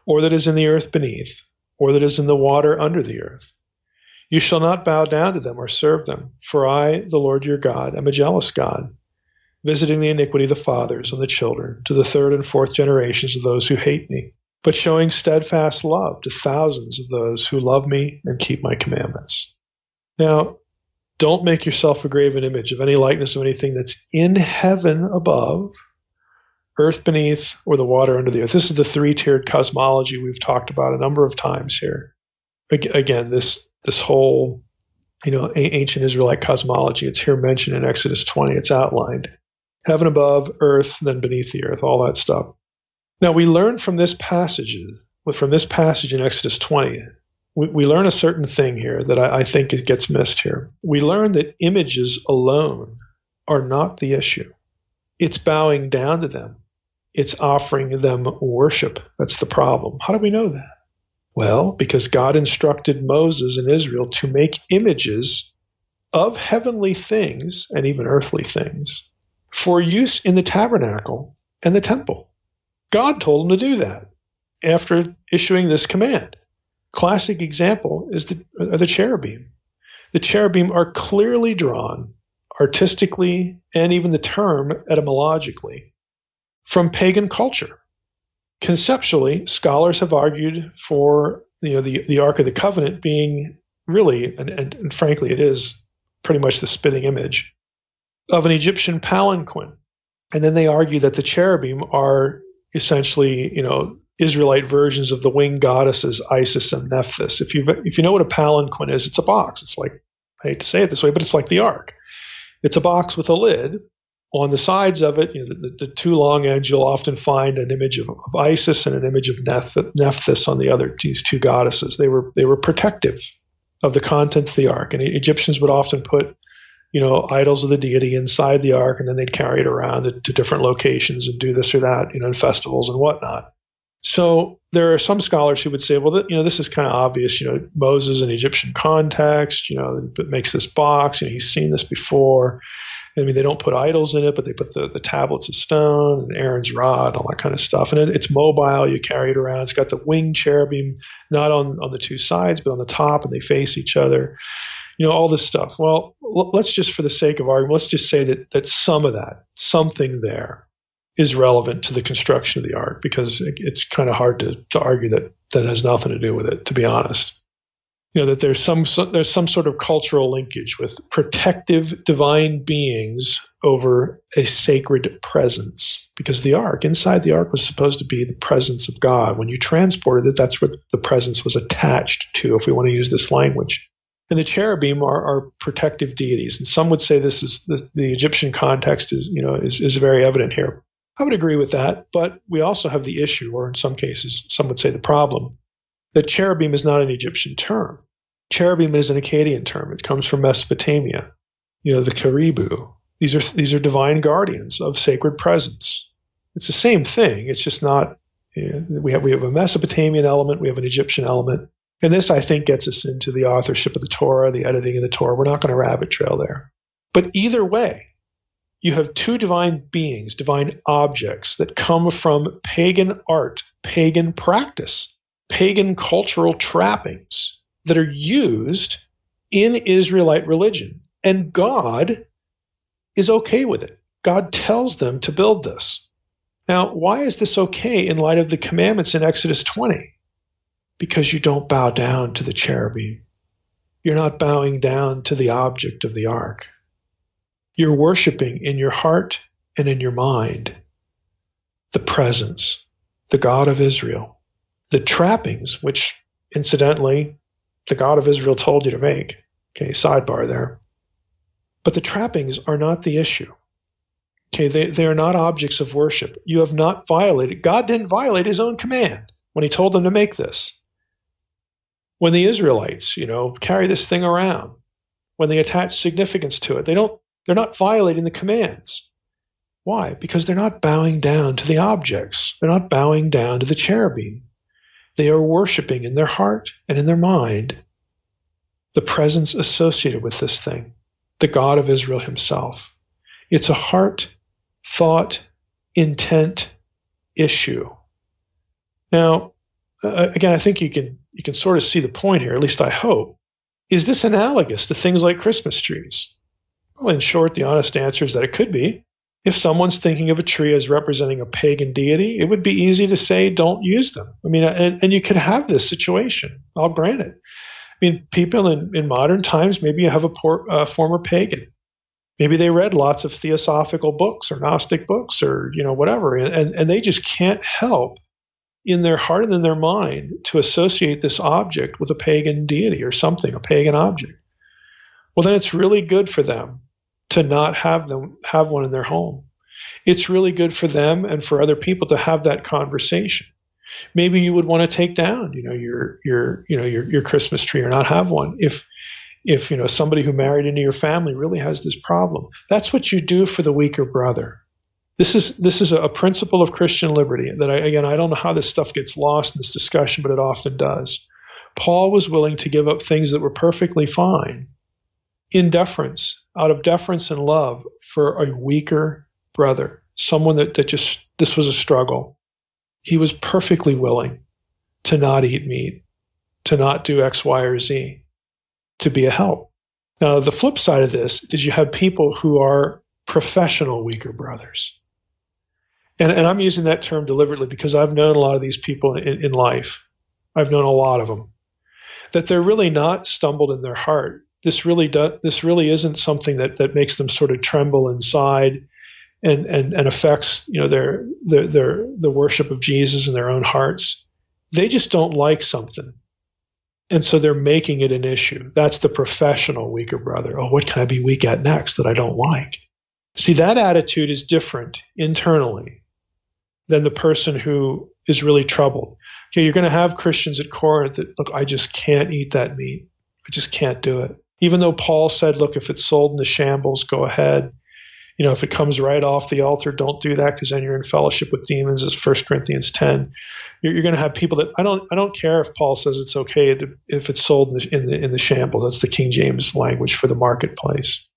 or that is in the earth beneath, or that is in the water under the earth. You shall not bow down to them or serve them, for I, the Lord your God, am a jealous God, visiting the iniquity of the fathers on the children, to the third and fourth generations of those who hate me, but showing steadfast love to thousands of those who love me and keep my commandments. Now, don't make yourself a graven image of any likeness of anything that's in heaven above, earth beneath, or the water under the earth. This is the three-tiered cosmology we've talked about a number of times here. Again, this whole, ancient Israelite cosmology, it's here mentioned in Exodus 20. It's outlined. Heaven above, earth, then beneath the earth, all that stuff. Now, we learn from this passage in Exodus 20, we learn a certain thing here that I think it gets missed here. We learn that images alone are not the issue. It's bowing down to them. It's offering them worship. That's the problem. How do we know that? Well, because God instructed Moses and Israel to make images of heavenly things and even earthly things for use in the tabernacle and the temple. God told them to do that after issuing this command. Classic example is the cherubim. The cherubim are clearly drawn artistically and even the term etymologically from pagan culture. Conceptually, scholars have argued for the Ark of the Covenant being really, and frankly, it is pretty much the spitting image of an Egyptian palanquin. And then they argue that the cherubim are essentially, Israelite versions of the winged goddesses Isis and Nephthys. If you know what a palanquin is, it's a box. It's like, I hate to say it this way, but it's like the ark. It's a box with a lid. On the sides of it, the two long ends, you'll often find an image of Isis and an image of Nephthys on the other, these two goddesses. They were protective of the content of the ark. And Egyptians would often put, idols of the deity inside the ark, and then they'd carry it around to different locations and do this or that, in festivals and whatnot. So there are some scholars who would say, well, this is kind of obvious. Moses in Egyptian context, makes this box. He's seen this before. I mean, they don't put idols in it, but they put the tablets of stone and Aaron's rod, all that kind of stuff. And it's mobile. You carry it around. It's got the winged cherubim, not on the two sides, but on the top, and they face each other. All this stuff. Well, let's just, for the sake of argument, let's just say that some of that, something there, is relevant to the construction of the ark, because it's kind of hard to argue that has nothing to do with it, to be honest. That there's some sort of cultural linkage with protective divine beings over a sacred presence, because inside the ark was supposed to be the presence of God. When you transported it, that's where the presence was attached to, if we want to use this language. And the cherubim are protective deities, and some would say this is the Egyptian context is very evident here. I would agree with that, but we also have the issue, or in some cases, some would say the problem, that cherubim is not an Egyptian term. Cherubim is an Akkadian term. It comes from Mesopotamia. The caribou. These are divine guardians of sacred presence. It's the same thing. It's just not. We have a Mesopotamian element. We have an Egyptian element. And this, I think, gets us into the authorship of the Torah, the editing of the Torah. We're not going to rabbit trail there. But either way, you have two divine beings, divine objects that come from pagan art, pagan practice, pagan cultural trappings that are used in Israelite religion. And God is okay with it. God tells them to build this. Now, why is this okay in light of the commandments in Exodus 20? Because you don't bow down to the cherubim. You're not bowing down to the object of the ark. You're worshiping in your heart and in your mind the presence, the God of Israel, the trappings, which incidentally, the God of Israel told you to make. Okay, sidebar there. But the trappings are not the issue. Okay, they are not objects of worship. You have not violated. God didn't violate his own command when he told them to make this. When the Israelites, carry this thing around, when they attach significance to it, they're not violating the commands. Why? Because they're not bowing down to the objects. They're not bowing down to the cherubim. They are worshiping in their heart and in their mind the presence associated with this thing, the God of Israel himself. It's a heart, thought, intent issue. Now, again, I think you can sort of see the point here, at least I hope. Is this analogous to things like Christmas trees? Well, in short, the honest answer is that it could be. If someone's thinking of a tree as representing a pagan deity, it would be easy to say, don't use them. I mean, and you could have this situation. I'll grant it. I mean, people in modern times, maybe you have a former pagan. Maybe they read lots of theosophical books or Gnostic books or, whatever, and they just can't help in their heart and in their mind to associate this object with a pagan deity or something, a pagan object. Well, then it's really good for them to not have one in their home. It's really good for them and for other people to have that conversation. Maybe you would want to take down, your Christmas tree or not have one. If somebody who married into your family really has this problem, that's what you do for the weaker brother. This is a principle of Christian liberty that I don't know how this stuff gets lost in this discussion, but it often does. Paul was willing to give up things that were perfectly fine out of deference and love for a weaker brother, someone that just, this was a struggle. He was perfectly willing to not eat meat, to not do X, Y, or Z, to be a help. Now, the flip side of this is you have people who are professional weaker brothers. And I'm using that term deliberately because I've known a lot of these people in life. I've known a lot of them. That they're really not stumbled in their heart. This really isn't something that makes them sort of tremble inside and affects the worship of Jesus in their own hearts. They just don't like something. And so they're making it an issue. That's the professional weaker brother. Oh, what can I be weak at next that I don't like? See, that attitude is different internally than the person who is really troubled. Okay, you're going to have Christians at Corinth that, look, I just can't eat that meat. I just can't do it. Even though Paul said, look, if it's sold in the shambles, go ahead. If it comes right off the altar, don't do that because then you're in fellowship with demons, as 1 Corinthians 10. You're going to have people that I don't care if Paul says it's okay if it's sold in the shambles. That's the King James language for the marketplace.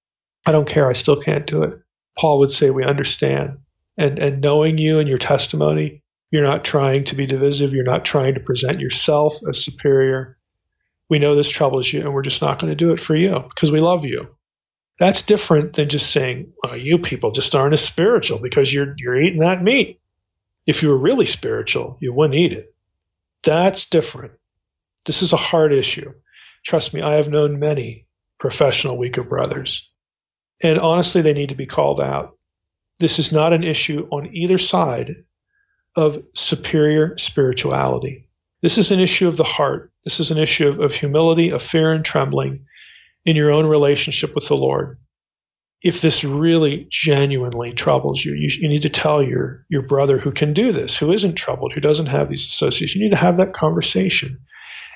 I don't care. I still can't do it. Paul would say, we understand. And knowing you and your testimony, you're not trying to be divisive. You're not trying to present yourself as superior. We know this troubles you, and we're just not going to do it for you because we love you. That's different than just saying, well, you people just aren't as spiritual because you're eating that meat. If you were really spiritual, you wouldn't eat it. That's different. This is a hard issue. Trust me, I have known many professional weaker brothers. And honestly, they need to be called out. This is not an issue on either side of superior spirituality. This is an issue of the heart. This is an issue of humility, of fear and trembling in your own relationship with the Lord. If this really genuinely troubles you, you need to tell your brother who can do this, who isn't troubled, who doesn't have these associations. You need to have that conversation.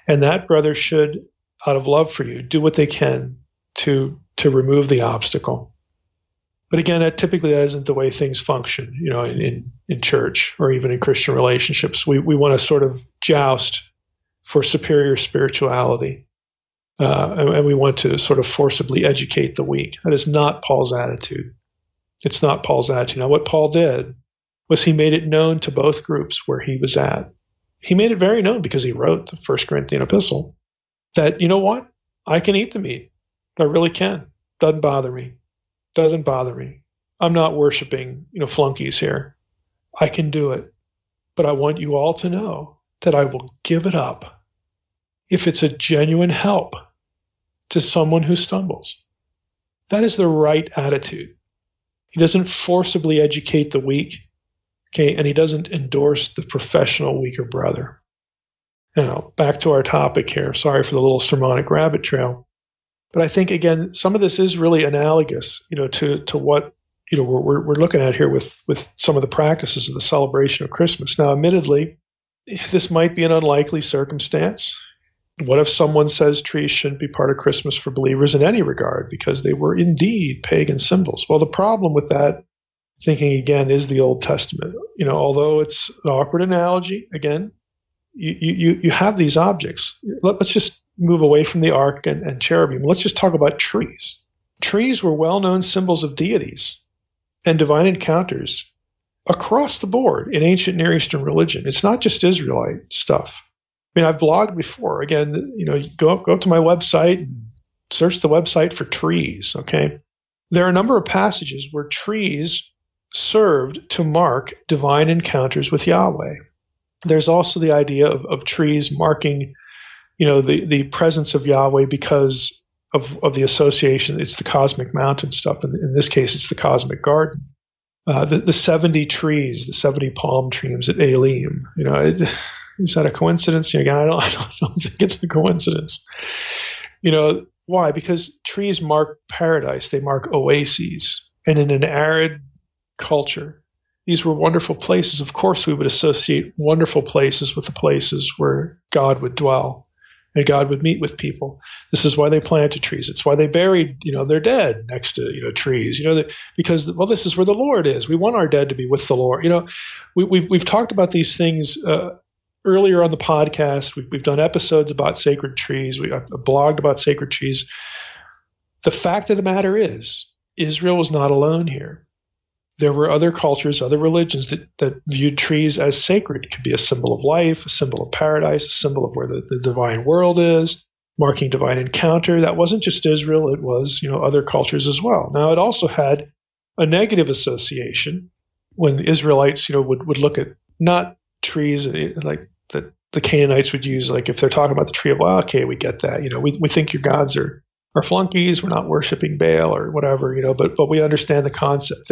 And that brother should, out of love for you, do what they can to remove the obstacle. But again, typically that isn't the way things function, in church or even in Christian relationships. We want to sort of joust for superior spirituality. And we want to sort of forcibly educate the weak. That is not Paul's attitude. It's not Paul's attitude. Now, what Paul did was he made it known to both groups where he was at. He made it very known because he wrote the 1 Corinthian epistle that, you know what? I can eat the meat. I really can. Doesn't bother me. I'm not worshiping, flunkies here. I can do it, but I want you all to know that I will give it up if it's a genuine help to someone who stumbles. That is the right attitude. He doesn't forcibly educate the weak, okay, and he doesn't endorse the professional weaker brother. Now, back to our topic here. Sorry for the little sermonic rabbit trail. But I think, again, some of this is really analogous, to what, we're looking at here with some of the practices of the celebration of Christmas. Now, admittedly, this might be an unlikely circumstance. What if someone says trees shouldn't be part of Christmas for believers in any regard because they were indeed pagan symbols? Well, the problem with that thinking, again, is the Old Testament. Although it's an awkward analogy, again, you have these objects. Let's just move away from the ark and cherubim. Let's just talk about trees. Trees were well-known symbols of deities and divine encounters across the board in ancient Near Eastern religion. It's not just Israelite stuff. I mean, I've blogged before. Again, go up to my website and search the website for trees, okay? There are a number of passages where trees served to mark divine encounters with Yahweh. There's also the idea of trees marking, the presence of Yahweh because of the association. It's the cosmic mountain stuff. And in this case, it's the cosmic garden. The 70 trees, the 70 palm trees at Elim. Is that a coincidence? Again, I don't think it's a coincidence. Why? Because trees mark paradise. They mark oases. And in an arid culture, these were wonderful places. Of course, we would associate wonderful places with the places where God would dwell and God would meet with people. This is why they planted trees. It's why they buried, their dead next to, trees. Because this is where the Lord is. We want our dead to be with the Lord. We've talked about these things earlier on the podcast. We've done episodes about sacred trees. I've blogged about sacred trees. The fact of the matter is, Israel was not alone here. There were other cultures, other religions that viewed trees as sacred. It could be a symbol of life, a symbol of paradise, a symbol of where the divine world is, marking divine encounter. That wasn't just Israel. It was, other cultures as well. Now, it also had a negative association when Israelites, would look at not trees like that the Canaanites would use, like if they're talking about the tree of life, okay, we get that. We think your gods are flunkies. We're not worshiping Baal or whatever, but we understand the concept.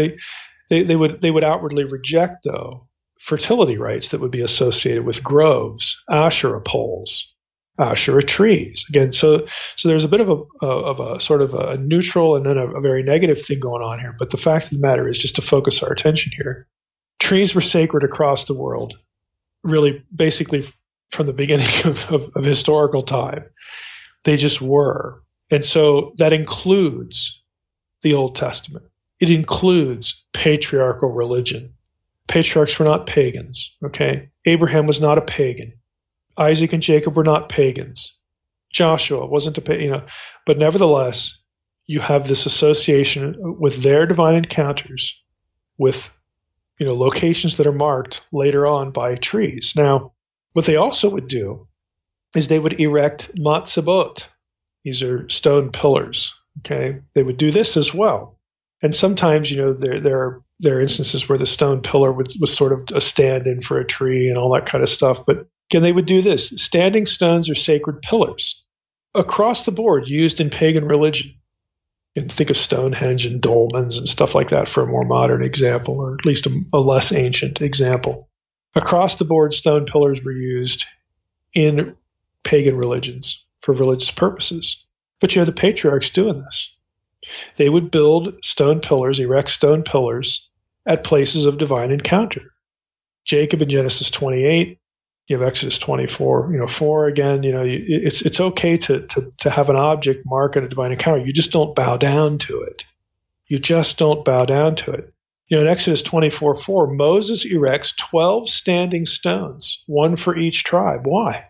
They would outwardly reject, though, fertility rites that would be associated with groves, Asherah poles, Asherah trees. Again, so there's a bit of a sort of a neutral and then a very negative thing going on here. But the fact of the matter is, just to focus our attention here, trees were sacred across the world, really basically from the beginning of historical time. They just were. And so that includes the Old Testament. It includes patriarchal religion. Patriarchs were not pagans, okay? Abraham was not a pagan. Isaac and Jacob were not pagans. Joshua wasn't a pagan, but nevertheless, you have this association with their divine encounters with, locations that are marked later on by trees. Now, what they also would do is they would erect matzebot. These are stone pillars, okay? They would do this as well. And sometimes, there are instances where the stone pillar was sort of a stand-in for a tree and all that kind of stuff. But again, they would do this. Standing stones are sacred pillars across the board used in pagan religion. You can think of Stonehenge and dolmens and stuff like that for a more modern example, or at least a less ancient example. Across the board, stone pillars were used in pagan religions for religious purposes. But you have the patriarchs doing this. They would build stone pillars, erect stone pillars at places of divine encounter. Jacob in Genesis 28, you have Exodus 24, 4 again, it's okay to have an object mark at a divine encounter. You just don't bow down to it. You just don't bow down to it. In Exodus 24:4, Moses erects 12 standing stones, one for each tribe. Why?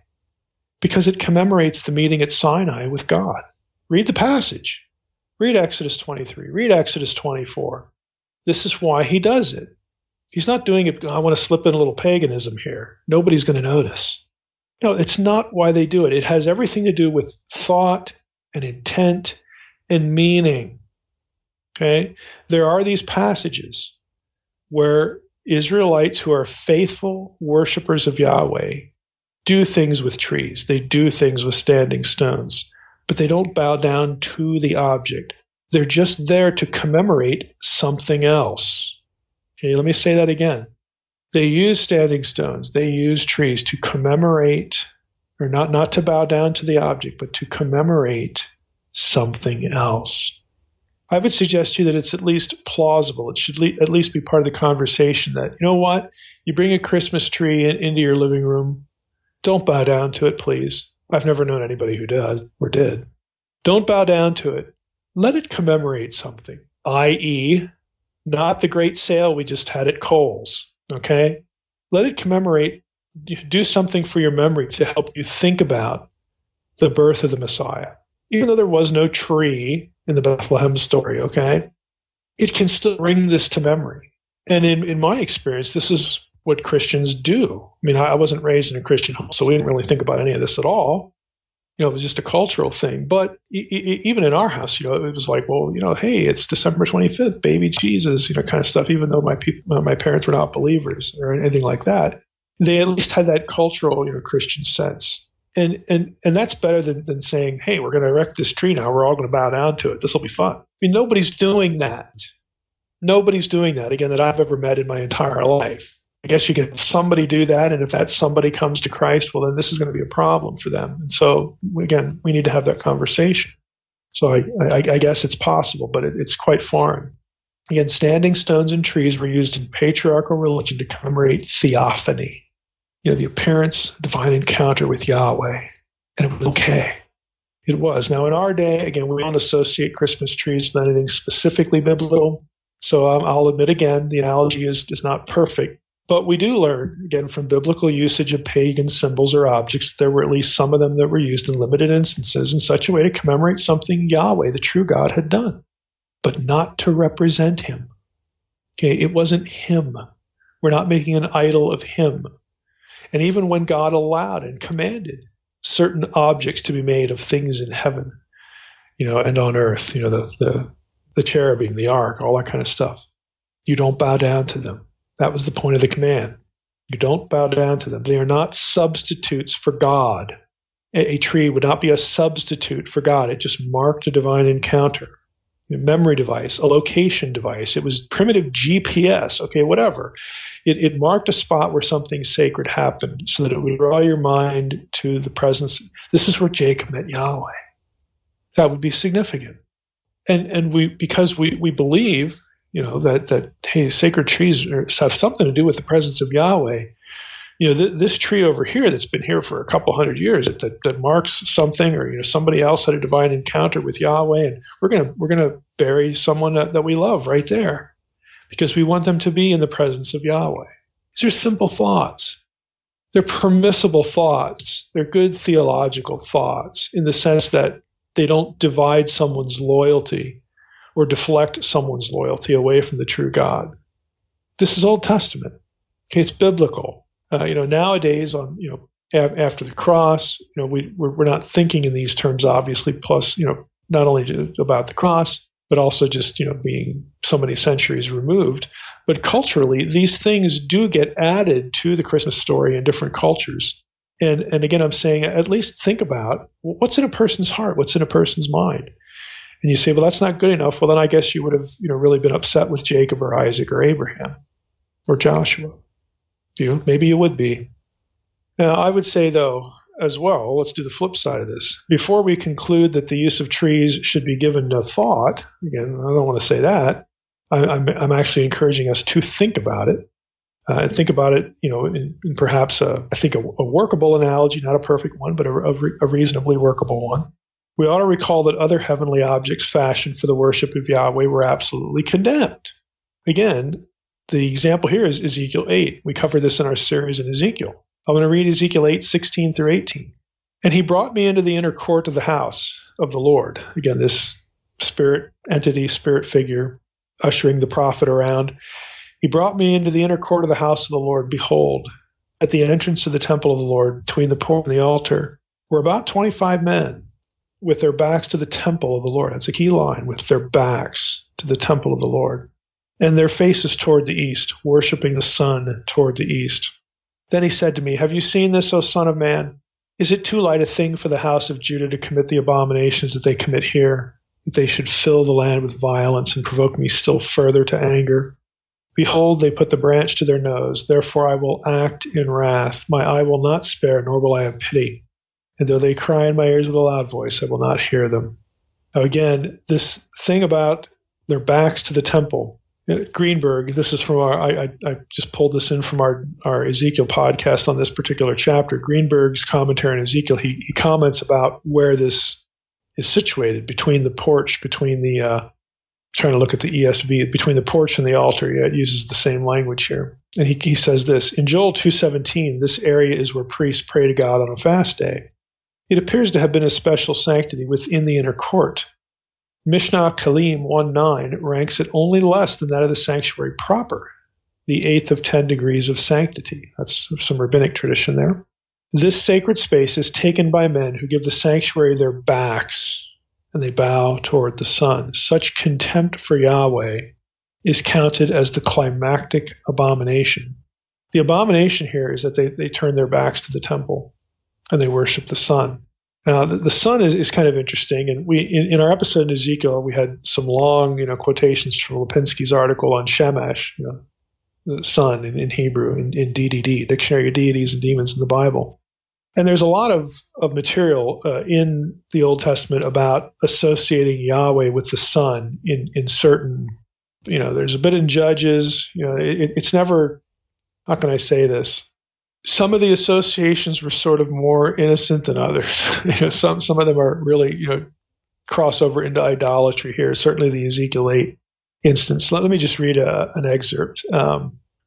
Because it commemorates the meeting at Sinai with God. Read the passage. Read Exodus 23. Read Exodus 24. This is why he does it. He's not doing it, I want to slip in a little paganism here. Nobody's going to notice. No, it's not why they do it. It has everything to do with thought and intent and meaning. Okay? There are these passages where Israelites who are faithful worshipers of Yahweh do things with trees. They do things with standing stones, but they don't bow down to the object. They're just there to commemorate something else. Okay, let me say that again. They use standing stones. They use trees to commemorate, or not to bow down to the object, but to commemorate something else. I would suggest to you that it's at least plausible. It should at least be part of the conversation that, you know what, you bring a Christmas tree into your living room. Don't bow down to it, please. I've never known anybody who does or did. Don't bow down to it. Let it commemorate something, i.e., not the great sale we just had at Kohl's, okay? Let it commemorate, do something for your memory to help you think about the birth of the Messiah. Even though there was no tree in the Bethlehem story, okay? It can still bring this to memory. And in my experience, this is what Christians do. I mean, I wasn't raised in a Christian home, so we didn't really think about any of this at all. You know, it was just a cultural thing. But even in our house, you know, it was like, well, you know, hey, it's December 25th, baby Jesus, you know, kind of stuff. Even though my parents were not believers or anything like that, they at least had that cultural, you know, Christian sense. And that's better than saying, hey, we're going to erect this tree now. We're all going to bow down to it. This will be fun. I mean, nobody's doing that. Nobody's doing that, again, that I've ever met in my entire life. I guess you can have somebody do that, and if that somebody comes to Christ, well, then this is going to be a problem for them. And so, again, we need to have that conversation. So I guess it's possible, but it's quite foreign. Again, standing stones and trees were used in patriarchal religion to commemorate theophany, you know, the appearance, divine encounter with Yahweh. And it was okay. It was. Now, in our day, again, we don't associate Christmas trees with anything specifically biblical. So I'll admit again, the analogy is not perfect. But we do learn, again, from biblical usage of pagan symbols or objects, there were at least some of them that were used in limited instances in such a way to commemorate something Yahweh, the true God, had done, but not to represent him. Okay, it wasn't him. We're not making an idol of him. And even when God allowed and commanded certain objects to be made of things in heaven, you know, and on earth, you know, the cherubim, the ark, all that kind of stuff, you don't bow down to them. That was the point of the command. You don't bow down to them. They are not substitutes for God. A tree would not be a substitute for God. It just marked a divine encounter. A memory device, a location device. It was primitive GPS, okay, whatever. It marked a spot where something sacred happened so that it would draw your mind to the presence. This is where Jacob met Yahweh. That would be significant. And because we believe, you know, that hey, sacred trees have something to do with the presence of Yahweh. You know, this tree over here that's been here for a couple hundred years that marks something, or, you know, somebody else had a divine encounter with Yahweh, and we're gonna bury someone that we love right there because we want them to be in the presence of Yahweh. These are simple thoughts. They're permissible thoughts. They're good theological thoughts in the sense that they don't divide someone's loyalty or deflect someone's loyalty away from the true God. This is Old Testament. Okay, it's biblical. You know, nowadays, after the cross, you know, we're not thinking in these terms, obviously. Plus, you know, not only about the cross, but also just, you know, being so many centuries removed. But culturally, these things do get added to the Christmas story in different cultures. And again, I'm saying at least think about what's in a person's heart, what's in a person's mind. And you say, well, that's not good enough. Well, then I guess you would have, you know, really been upset with Jacob or Isaac or Abraham or Joshua. You know, maybe you would be. Now, I would say, though, as well, let's do the flip side of this. Before we conclude that the use of trees should be given no thought, again, I don't want to say that. I'm actually encouraging us to think about it. And think about it, you know, in perhaps I think a workable analogy, not a perfect one, but a reasonably workable one. We ought to recall that other heavenly objects fashioned for the worship of Yahweh were absolutely condemned. Again, the example here is Ezekiel 8. We covered this in our series in Ezekiel. I'm going to read Ezekiel 8, 16 through 18. And he brought me into the inner court of the house of the Lord. Again, this spirit entity, spirit figure, ushering the prophet around. He brought me into the inner court of the house of the Lord. Behold, at the entrance of the temple of the Lord, between the porch and the altar, were about 25 men, with their backs to the temple of the Lord. That's a key line, with their backs to the temple of the Lord. and their faces toward the east, worshiping the sun toward the east. Then he said to me, have you seen this, O son of man? Is it too light a thing for the house of Judah to commit the abominations that they commit here, that they should fill the land with violence and provoke me still further to anger? Behold, they put the branch to their nose. Therefore I will act in wrath. My eye will not spare, nor will I have pity. And though they cry in my ears with a loud voice, I will not hear them. Now again, this thing about their backs to the temple, Greenberg, this is from I just pulled this in from our Ezekiel podcast on this particular chapter. Greenberg's commentary on Ezekiel, he comments about where this is situated, between the porch, between the, trying to look at the ESV, between the porch and the altar. Yeah, it uses the same language here. And he says this, in Joel 2:17, this area is where priests pray to God on a fast day. It appears to have been a special sanctity within the inner court. Mishnah Kalim 1:9 ranks it only less than that of the sanctuary proper, the 8th of 10 degrees of sanctity. That's some rabbinic tradition there. This sacred space is taken by men who give the sanctuary their backs, and they bow toward the sun. Such contempt for Yahweh is counted as the climactic abomination. The abomination here is that they turn their backs to the temple, and they worship the sun. Now, the sun is kind of interesting, and we in our episode in Ezekiel, we had some long, quotations from Lipinski's article on Shamash, the sun in Hebrew, in DDD, Dictionary of Deities and Demons in the Bible. And there's a lot of material in the Old Testament about associating Yahweh with the sun in certain, there's a bit in Judges, it's never, how can I say this? Some of the associations were sort of more innocent than others. Some of them are really, cross over into idolatry here. Certainly the Ezekiel 8 instance. Let me just read an excerpt.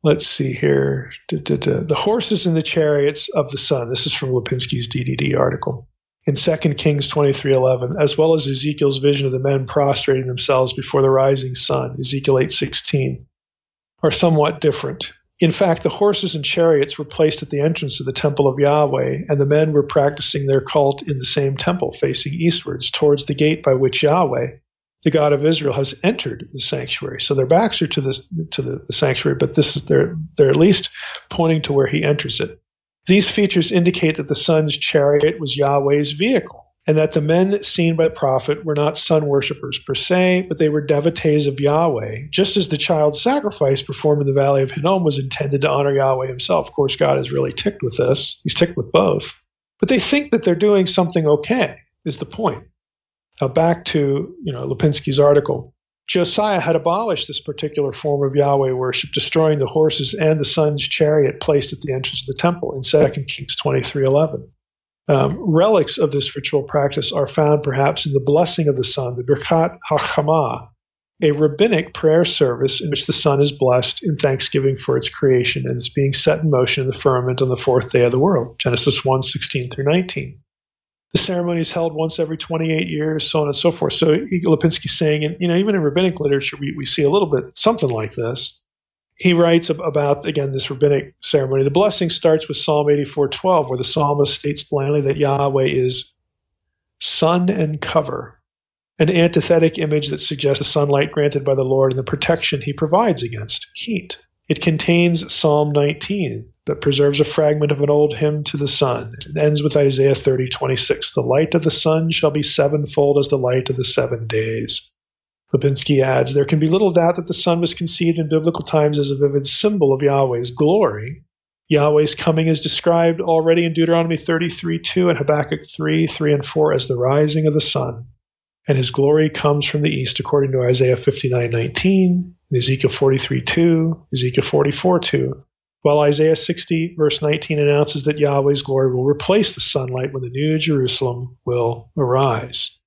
Let's see here. The horses and the chariots of the sun. This is from Lipinski's DDD article. In 2 Kings 23:11, as well as Ezekiel's vision of the men prostrating themselves before the rising sun, Ezekiel 8:16, are somewhat different. In fact, the horses and chariots were placed at the entrance of the temple of Yahweh, and the men were practicing their cult in the same temple, facing eastwards, towards the gate by which Yahweh, the God of Israel, has entered the sanctuary. So their backs are to the sanctuary, but they're at least pointing to where he enters it. These features indicate that the sun's chariot was Yahweh's vehicle, and that the men seen by the prophet were not sun worshippers per se, but they were devotees of Yahweh, just as the child sacrifice performed in the Valley of Hinnom was intended to honor Yahweh himself. Of course, God is really ticked with this. He's ticked with both. But they think that they're doing something okay, is the point. Now back to Lipinski's article. Josiah had abolished this particular form of Yahweh worship, destroying the horses and the sun's chariot placed at the entrance of the temple in 2 Kings 23:11. Relics of this ritual practice are found perhaps in the blessing of the sun, the Birkat HaChamah, a rabbinic prayer service in which the sun is blessed in thanksgiving for its creation and is being set in motion in the firmament on the fourth day of the world, Genesis 1:16-19. The ceremony is held once every 28 years, so on and so forth. So Lipinski's saying, and even in rabbinic literature, we see a little bit something like this. He writes about, again, this rabbinic ceremony. The blessing starts with Psalm 84:12, where the psalmist states blandly that Yahweh is sun and cover, an antithetic image that suggests the sunlight granted by the Lord and the protection he provides against heat. It contains Psalm 19 that preserves a fragment of an old hymn to the sun. It ends with Isaiah 30:26. The light of the sun shall be sevenfold as the light of the 7 days. Lipinski adds, there can be little doubt that the sun was conceived in biblical times as a vivid symbol of Yahweh's glory. Yahweh's coming is described already in Deuteronomy 33:2 and Habakkuk 3:3 and 4 as the rising of the sun. And his glory comes from the east, according to Isaiah 59:19, Ezekiel 43:2, Ezekiel 44:2, while Isaiah 60, verse 19, announces that Yahweh's glory will replace the sunlight when the new Jerusalem will arise.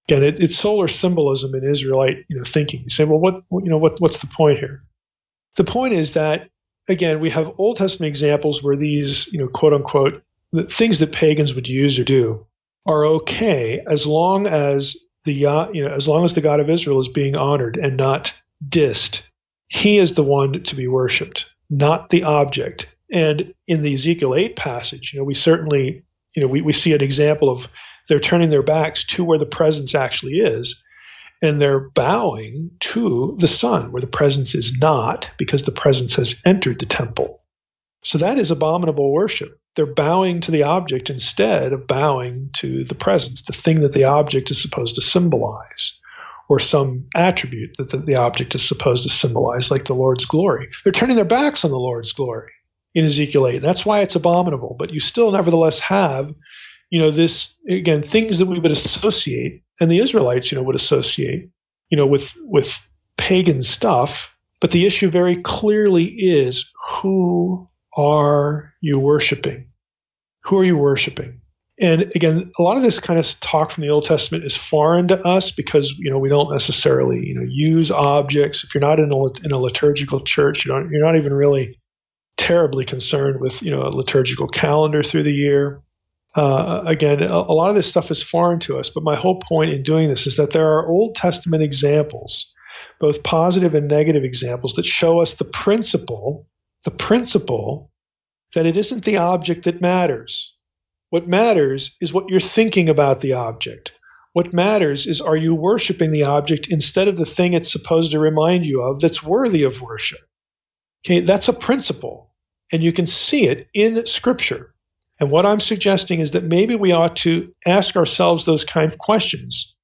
Again, it's solar symbolism in Israelite thinking. You say, well, what's the point here? The point is that, again, we have Old Testament examples where these, quote unquote, the things that pagans would use or do are okay as long as as long as the God of Israel is being honored and not dissed. He is the one to be worshipped, not the object. And in the Ezekiel 8 passage, we certainly, we see an example of they're turning their backs to where the presence actually is. and they're bowing to the sun, where the presence is not, because the presence has entered the temple. So that is abominable worship. They're bowing to the object instead of bowing to the presence, the thing that the object is supposed to symbolize, or some attribute that the object is supposed to symbolize, like the Lord's glory. They're turning their backs on the Lord's glory in Ezekiel 8. That's why it's abominable. But you still nevertheless have, this, again, things that we would associate, and the Israelites, would associate, with pagan stuff. But the issue very clearly is, who are you worshiping? Who are you worshiping? And again, a lot of this kind of talk from the Old Testament is foreign to us because, we don't necessarily, use objects. If you're not in a liturgical church, you're not even really terribly concerned with, a liturgical calendar through the year. Again, a lot of this stuff is foreign to us. But my whole point in doing this is that there are Old Testament examples, both positive and negative examples, that show us the principle that it isn't the object that matters. What matters is what you're thinking about the object. What matters is, are you worshiping the object instead of the thing it's supposed to remind you of that's worthy of worship? Okay, that's a principle, and you can see it in Scripture. And what I'm suggesting is that maybe we ought to ask ourselves those kind of questions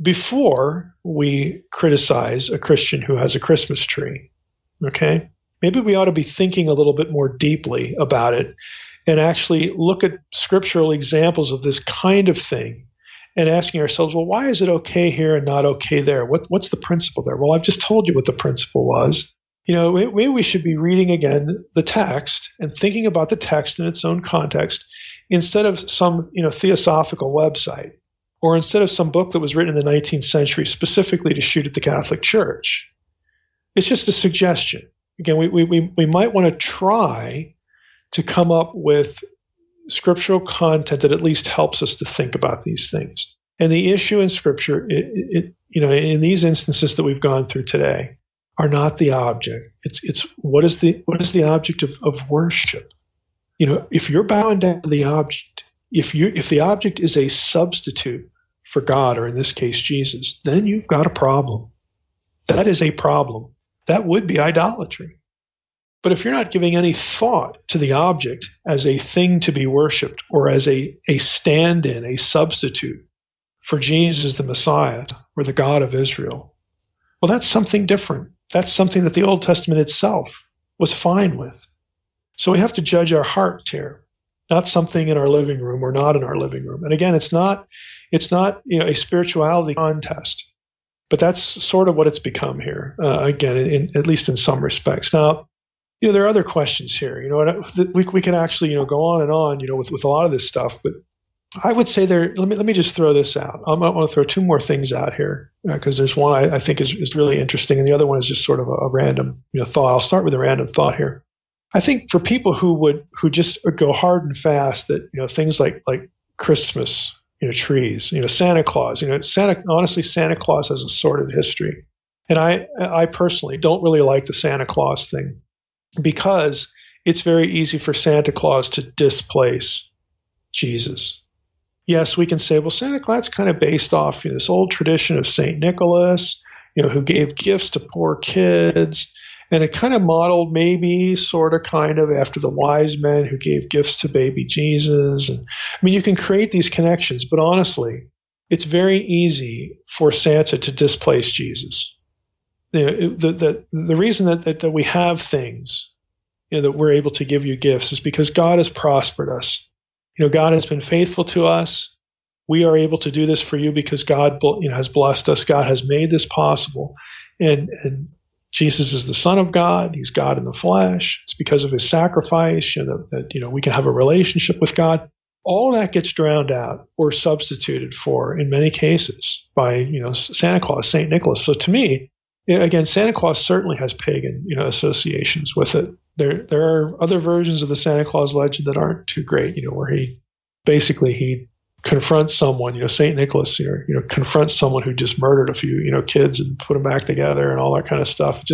before we criticize a Christian who has a Christmas tree. Okay? Maybe we ought to be thinking a little bit more deeply about it and actually look at scriptural examples of this kind of thing and asking ourselves, well, why is it okay here and not okay there? What's the principle there? Well, I've just told you what the principle was. Maybe we should be reading again the text and thinking about the text in its own context instead of some, theosophical website, or instead of some book that was written in the 19th century specifically to shoot at the Catholic Church. It's just a suggestion. Again, we might want to try to come up with scriptural content that at least helps us to think about these things. And the issue in Scripture, in these instances that we've gone through today, are not the object. It's what is the object of worship? If you're bowing down to the object, if the object is a substitute for God, or in this case Jesus, then you've got a problem. That is a problem. That would be idolatry. But if you're not giving any thought to the object as a thing to be worshipped, or as a stand-in, a substitute for Jesus the Messiah, or the God of Israel, well, that's something different. That's something that the Old Testament itself was fine with. So we have to judge our heart here, not something in our living room or not in our living room. And again, it's not a spirituality contest. But that's sort of what it's become here, again, at least in some respects. Now, there are other questions here. We can actually, go on and on, with a lot of this stuff. But I would say let me just throw this out. I want to throw two more things out here, because there's one I think is really interesting, and the other one is just sort of a random, thought. I'll start with a random thought here. I think for people who just go hard and fast that things like Christmas, trees, Santa Claus, honestly, Santa Claus has a sordid history. And I personally don't really like the Santa Claus thing, because it's very easy for Santa Claus to displace Jesus. Yes, we can say, well, Santa Claus kind of based off this old tradition of St. Nicholas, who gave gifts to poor kids. And it kind of modeled maybe sort of kind of after the wise men who gave gifts to baby Jesus. And you can create these connections, but honestly, it's very easy for Santa to displace Jesus. The reason that we have things, that we're able to give you gifts, is because God has prospered us. God has been faithful to us. We are able to do this for you because God, has blessed us. God has made this possible. And Jesus is the Son of God. He's God in the flesh. It's because of his sacrifice, that we can have a relationship with God. All that gets drowned out or substituted for, in many cases, by Santa Claus, St. Nicholas. So to me, again, Santa Claus certainly has pagan associations with it. There are other versions of the Santa Claus legend that aren't too great. Where he confronts someone, St. Nicholas, confronts someone who just murdered a few, kids and put them back together and all that kind of stuff.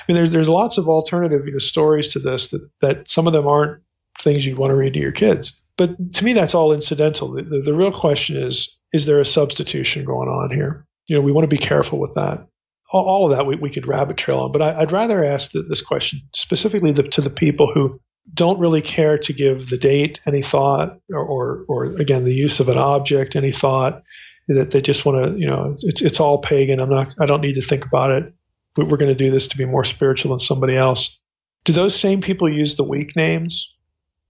There's lots of alternative, stories to this that some of them aren't things you'd want to read to your kids. But to me, that's all incidental. The real question is there a substitution going on here? We want to be careful with that. All of that we could rabbit trail on, but I'd rather ask this question specifically to the people who don't really care to give the date any thought, or again, the use of an object any thought, that they just want to, it's all pagan. I don't need to think about it. We're going to do this to be more spiritual than somebody else. Do those same people use the week names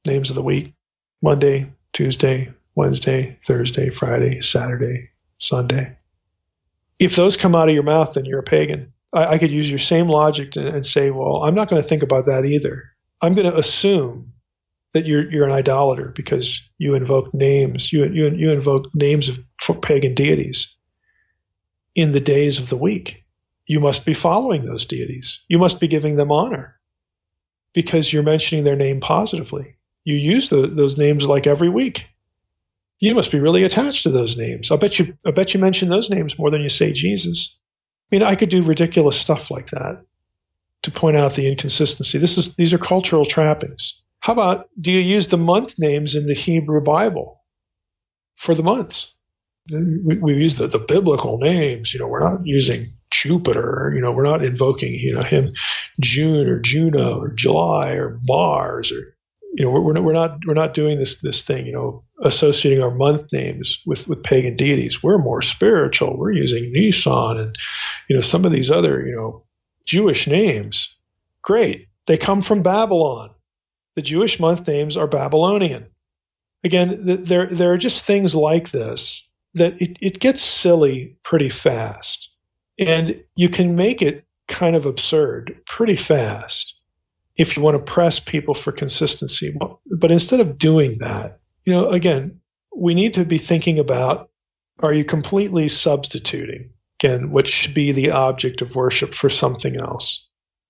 of the week? Monday, Tuesday, Wednesday, Thursday, Friday, Saturday, Sunday. If those come out of your mouth, then you're a pagan. I could use your same logic and say, well, I'm not going to think about that either. I'm going to assume that you're an idolater because you invoke names. You invoke names for pagan deities in the days of the week. You must be following those deities. You must be giving them honor because you're mentioning their name positively. You use those names like every week. You must be really attached to those names. I bet you mention those names more than you say Jesus. I mean, I could do ridiculous stuff like that to point out the inconsistency. These are cultural trappings. How about, do you use the month names in the Hebrew Bible for the months? We use the biblical names. We're not using Jupiter. We're not invoking him, June or Juno or July or Mars, or we're not doing this thing. Associating our month names with pagan deities. We're more spiritual. We're using Nisan and some of these other Jewish names. Great, they come from Babylon. The Jewish month names are Babylonian. Again, there are just things like this that it gets silly pretty fast. And you can make it kind of absurd pretty fast if you want to press people for consistency. But instead of doing that, again, we need to be thinking about, are you completely substituting, again, what should be the object of worship for something else?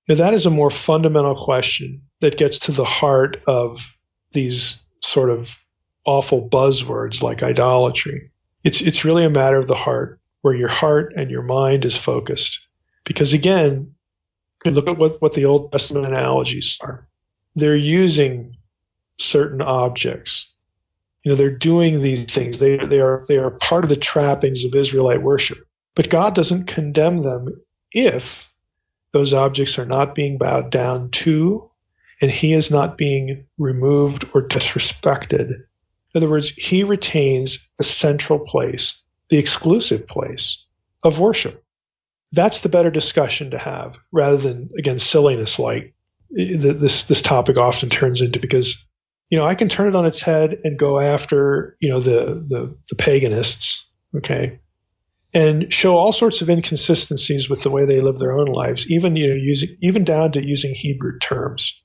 That is a more fundamental question that gets to the heart of these sort of awful buzzwords like idolatry. It's really a matter of the heart, where your heart and your mind is focused. Because again, look at what the Old Testament analogies are. They're using certain objects. They're doing these things. They are part of the trappings of Israelite worship. But God doesn't condemn them if those objects are not being bowed down to, and he is not being removed or disrespected. In other words, he retains the central place, the exclusive place of worship. That's the better discussion to have, rather than, again, silliness like this topic often turns into, because I can turn it on its head and go after the paganists, okay, and show all sorts of inconsistencies with the way they live their own lives, even down to using Hebrew terms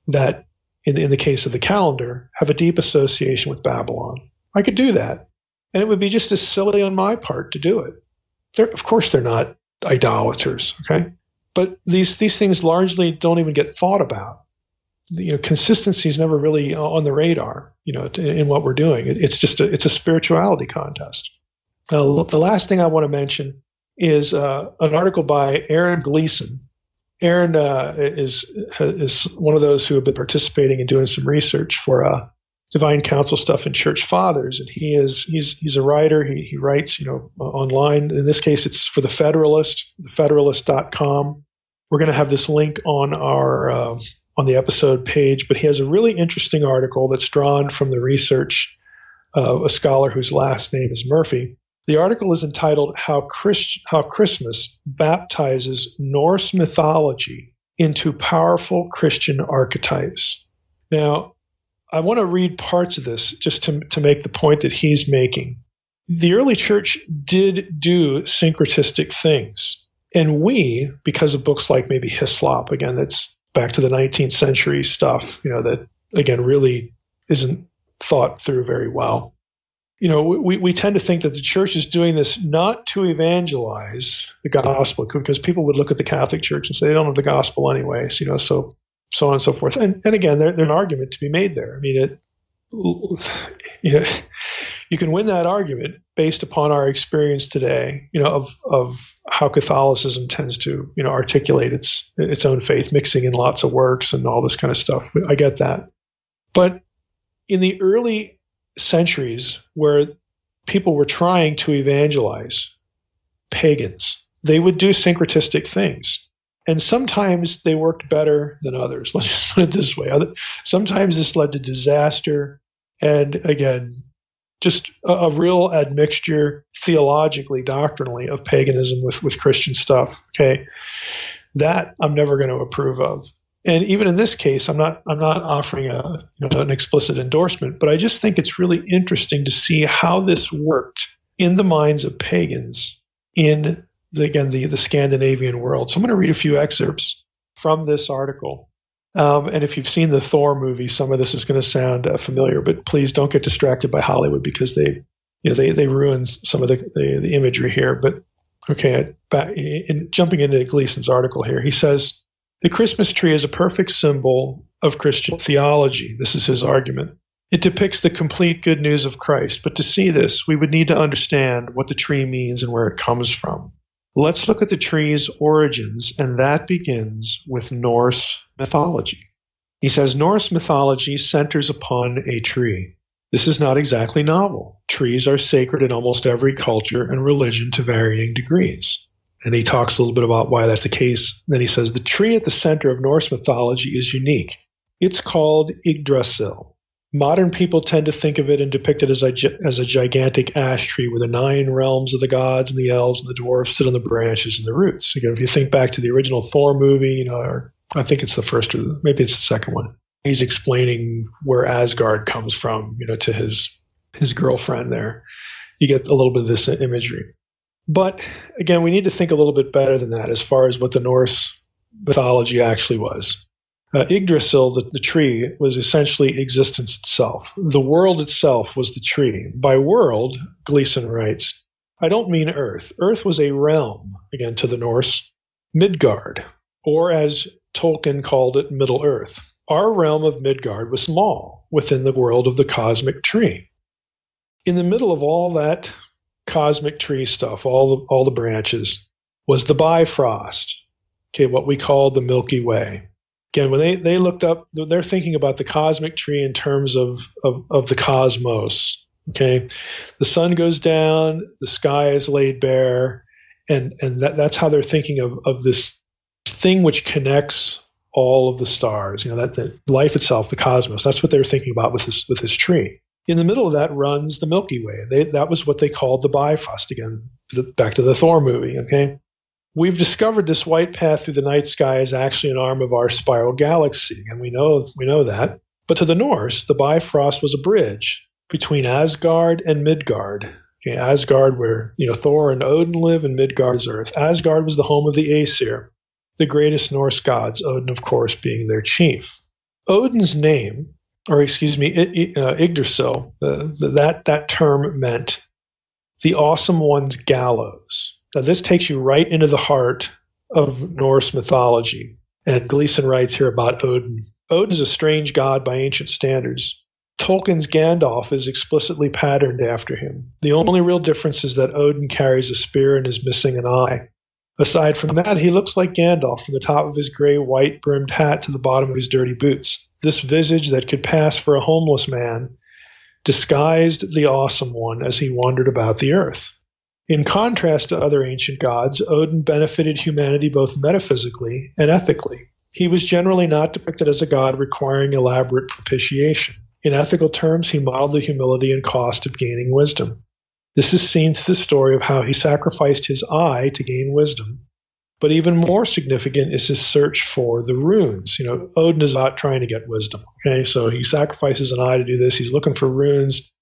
that, in the case of the calendar, have a deep association with Babylon. I could do that, and it would be just as silly on my part to do it. Of course, they're not idolaters, okay? But these things largely don't even get thought about. Consistency is never really on the radar, in what we're doing. It's a spirituality contest. The last thing I want to mention is an article by Aaron Gleason. Aaron is one of those who have been participating and doing some research for Divine Council stuff in Church Fathers, and he's a writer. He writes online. In this case, it's for the Federalist, thefederalist.com. We're going to have this link on our on the episode page, but he has a really interesting article that's drawn from the research of a scholar whose last name is Murphy. The article is entitled How Christmas Baptizes Norse Mythology into Powerful Christian Archetypes. Now, I want to read parts of this just to make the point that he's making. The early church did do syncretistic things. And we, because of books like maybe Hislop, again, that's back to the 19th century stuff, that, again, really isn't thought through very well. We tend to think that the church is doing this not to evangelize the gospel, because people would look at the Catholic Church and say they don't have the gospel anyways, so on and so forth. And again, there's an argument to be made there. I mean, you can win that argument based upon our experience today, of how Catholicism tends to, articulate its own faith, mixing in lots of works and all this kind of stuff. I get that. But in the early centuries, where people were trying to evangelize, pagans. They would do syncretistic things. And sometimes they worked better than others. Let's just put it this way. Sometimes this led to disaster. And again, just a real admixture theologically, doctrinally, of paganism with Christian stuff. Okay. That I'm never going to approve of. And even in this case, I'm not offering an explicit endorsement, but I just think it's really interesting to see how this worked in the minds of pagans in the Scandinavian world. So I'm going to read a few excerpts from this article. And if you've seen the Thor movie, some of this is going to sound familiar, but please don't get distracted by Hollywood because they ruin some of the imagery here. But okay, jumping into Gleason's article here, he says, the Christmas tree is a perfect symbol of Christian theology. This is his argument. It depicts the complete good news of Christ. But to see this, we would need to understand what the tree means and where it comes from. Let's look at the tree's origins, and that begins with Norse mythology. He says Norse mythology centers upon a tree. This is not exactly novel. Trees are sacred in almost every culture and religion to varying degrees. And he talks a little bit about why that's the case. Then he says the tree at the center of Norse mythology is unique. It's called Yggdrasil. Modern people tend to think of it and depict it as a gigantic ash tree where the 9 realms of the gods and the elves and the dwarves sit on the branches and the roots. Again, if you think back to the original Thor movie, or I think it's the first or maybe it's the second one, he's explaining where Asgard comes from, to his girlfriend there. You get a little bit of this imagery. But again, we need to think a little bit better than that as far as what the Norse mythology actually was. Yggdrasil, the tree, was essentially existence itself. The world itself was the tree. By world, Gleason writes, I don't mean Earth. Earth was a realm, again to the Norse, Midgard, or as Tolkien called it, Middle Earth. Our realm of Midgard was small within the world of the cosmic tree. In the middle of all that cosmic tree stuff, all the branches, was the Bifrost, what we call the Milky Way. Again, when they looked up, they're thinking about the cosmic tree in terms of the cosmos. Okay, the sun goes down, the sky is laid bare, and that's how they're thinking of this thing which connects all of the stars. That the life itself, the cosmos. That's what they're thinking about with this tree. In the middle of that runs the Milky Way. That was what they called the Bifrost. Again, back to the Thor movie. Okay. We've discovered this white path through the night sky is actually an arm of our spiral galaxy, and we know that. But to the Norse, the Bifrost was a bridge between Asgard and Midgard. Okay, Asgard, where Thor and Odin live, and Midgard is Earth. Asgard was the home of the Aesir, the greatest Norse gods. Odin, of course, being their chief. Odin's name, Yggdrasil, that term meant the awesome one's gallows. Now, this takes you right into the heart of Norse mythology. And Gleason writes here about Odin. Odin is a strange god by ancient standards. Tolkien's Gandalf is explicitly patterned after him. The only real difference is that Odin carries a spear and is missing an eye. Aside from that, he looks like Gandalf from the top of his gray white-brimmed hat to the bottom of his dirty boots. This visage that could pass for a homeless man disguised the awesome one as he wandered about the earth. In contrast to other ancient gods, Odin benefited humanity both metaphysically and ethically. He was generally not depicted as a god requiring elaborate propitiation. In ethical terms, he modeled the humility and cost of gaining wisdom. This is seen through the story of how he sacrificed his eye to gain wisdom. But even more significant is his search for the runes. Odin is not trying to get wisdom. Okay, so he sacrifices an eye to do this. He's looking for runes.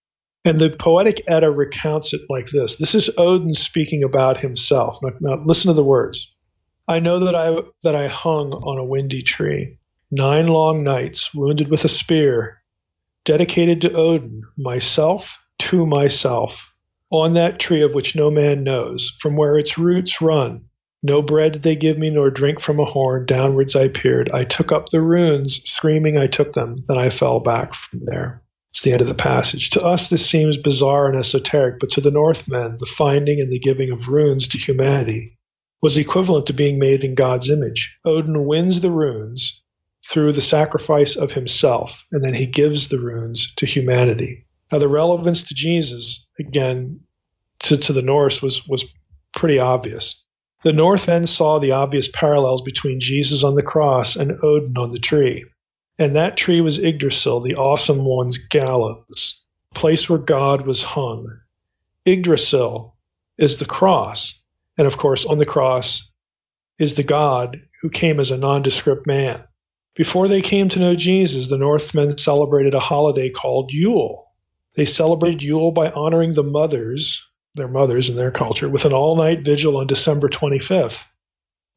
And the Poetic Edda recounts it like this. This is Odin speaking about himself. Now listen to the words. I know that I hung on a windy tree, 9 long nights, wounded with a spear, dedicated to Odin, myself to myself, on that tree of which no man knows, from where its roots run. No bread did they give me, nor drink from a horn. Downwards I peered. I took up the runes, screaming I took them. Then I fell back from there. It's the end of the passage. To us, this seems bizarre and esoteric, but to the Northmen, the finding and the giving of runes to humanity was equivalent to being made in God's image. Odin wins the runes through the sacrifice of himself, and then he gives the runes to humanity. Now, the relevance to Jesus, again, to the Norse was pretty obvious. The Northmen saw the obvious parallels between Jesus on the cross and Odin on the tree. And that tree was Yggdrasil, the awesome one's gallows, place where God was hung. Yggdrasil is the cross. And of course, on the cross is the God who came as a nondescript man. Before they came to know Jesus, the Northmen celebrated a holiday called Yule. They celebrated Yule by honoring their mothers in their culture, with an all-night vigil on December 25th.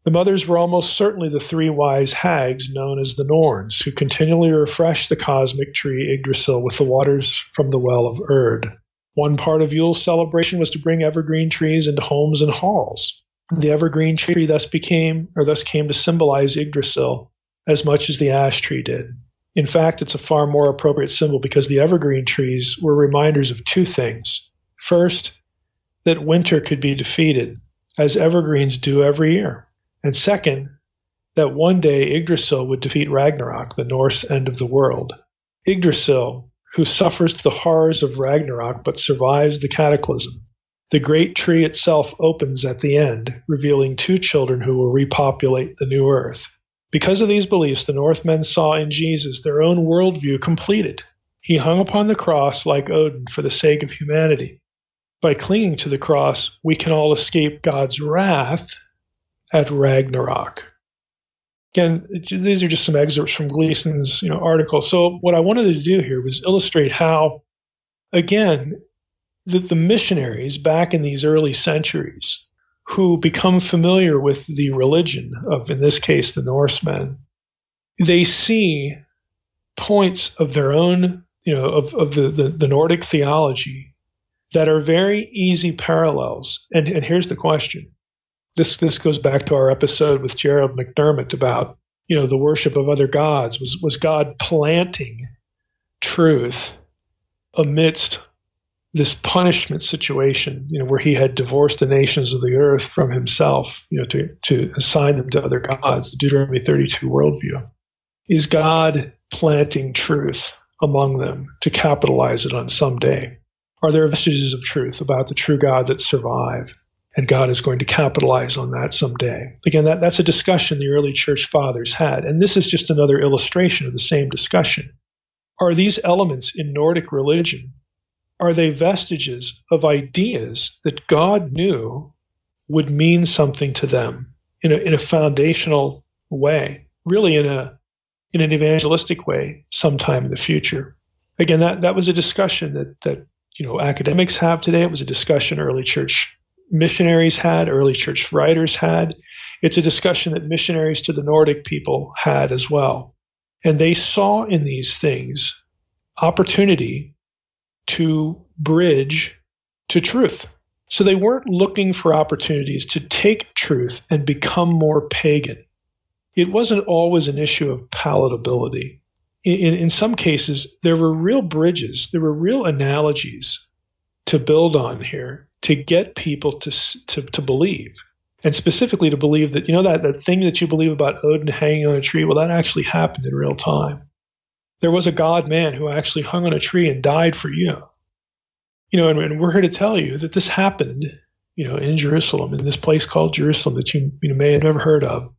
The mothers were almost certainly the three wise hags known as the Norns, who continually refreshed the cosmic tree Yggdrasil with the waters from the well of Erd. One part of Yule's celebration was to bring evergreen trees into homes and halls. The evergreen tree thus came to symbolize Yggdrasil as much as the ash tree did. In fact, it's a far more appropriate symbol because the evergreen trees were reminders of two things. First, that winter could be defeated, as evergreens do every year. And second, that one day Yggdrasil would defeat Ragnarok, the Norse end of the world. Yggdrasil, who suffers the horrors of Ragnarok but survives the cataclysm. The great tree itself opens at the end, revealing two children who will repopulate the new earth. Because of these beliefs, the Northmen saw in Jesus their own worldview completed. He hung upon the cross like Odin for the sake of humanity. By clinging to the cross, we can all escape God's wrath at Ragnarok. Again, these are just some excerpts from Gleason's article. So what I wanted to do here was illustrate how, again, the missionaries back in these early centuries who become familiar with the religion of, in this case, the Norsemen, they see points of their own, of the Nordic theology that are very easy parallels. And here's the question. This goes back to our episode with Gerald McDermott about, the worship of other gods. Was God planting truth amidst this punishment situation, where he had divorced the nations of the earth from himself, to assign them to other gods, the Deuteronomy 32 worldview? Is God planting truth among them to capitalize it on someday? Are there vestiges of truth about the true God that survive? And God is going to capitalize on that someday. Again, that's a discussion the early church fathers had. And this is just another illustration of the same discussion. Are these elements in Nordic religion, are they vestiges of ideas that God knew would mean something to them in a foundational way, really in an evangelistic way sometime in the future? Again, that was a discussion that academics have today. It was a discussion early church missionaries had, early church writers had. It's a discussion that missionaries to the Nordic people had as well. And they saw in these things opportunity to bridge to truth. So they weren't looking for opportunities to take truth and become more pagan. It wasn't always an issue of palatability. In some cases, there were real bridges, there were real analogies to build on here to get people to believe, and specifically to believe that, that thing that you believe about Odin hanging on a tree, well, that actually happened in real time. There was a God-man who actually hung on a tree and died for you. And we're here to tell you that this happened, in Jerusalem, in this place called Jerusalem that you may have never heard of.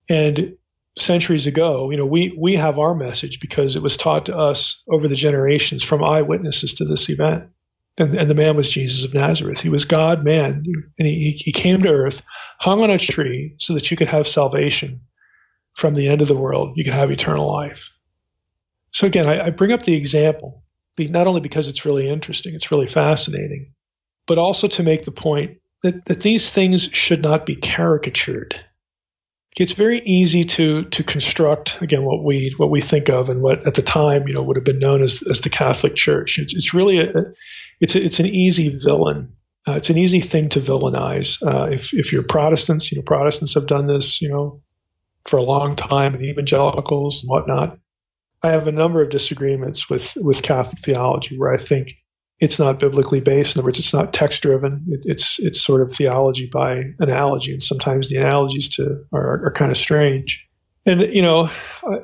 And centuries ago, we have our message because it was taught to us over the generations from eyewitnesses to this event. And the man was Jesus of Nazareth. He was God, man, and he came to earth, hung on a tree so that you could have salvation from the end of the world. You could have eternal life. So again, I bring up the example, not only because it's really interesting, it's really fascinating, but also to make the point that these things should not be caricatured. It's very easy to construct, again, what we think of and what at the time would have been known as the Catholic Church. It's really it's an easy villain. It's an easy thing to villainize. If you're Protestants, Protestants have done this, for a long time, and evangelicals and whatnot. I have a number of disagreements with Catholic theology where I think it's not biblically based. In other words, it's not text driven. It's sort of theology by analogy, and sometimes the analogies are kind of strange. And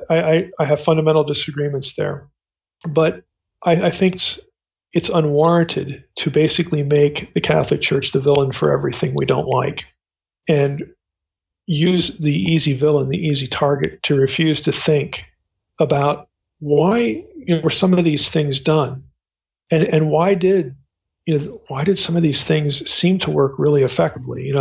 I have fundamental disagreements there, but I think it's unwarranted to basically make the Catholic Church the villain for everything we don't like, and use the easy villain, the easy target, to refuse to think about why were some of these things done, and why did some of these things seem to work really effectively?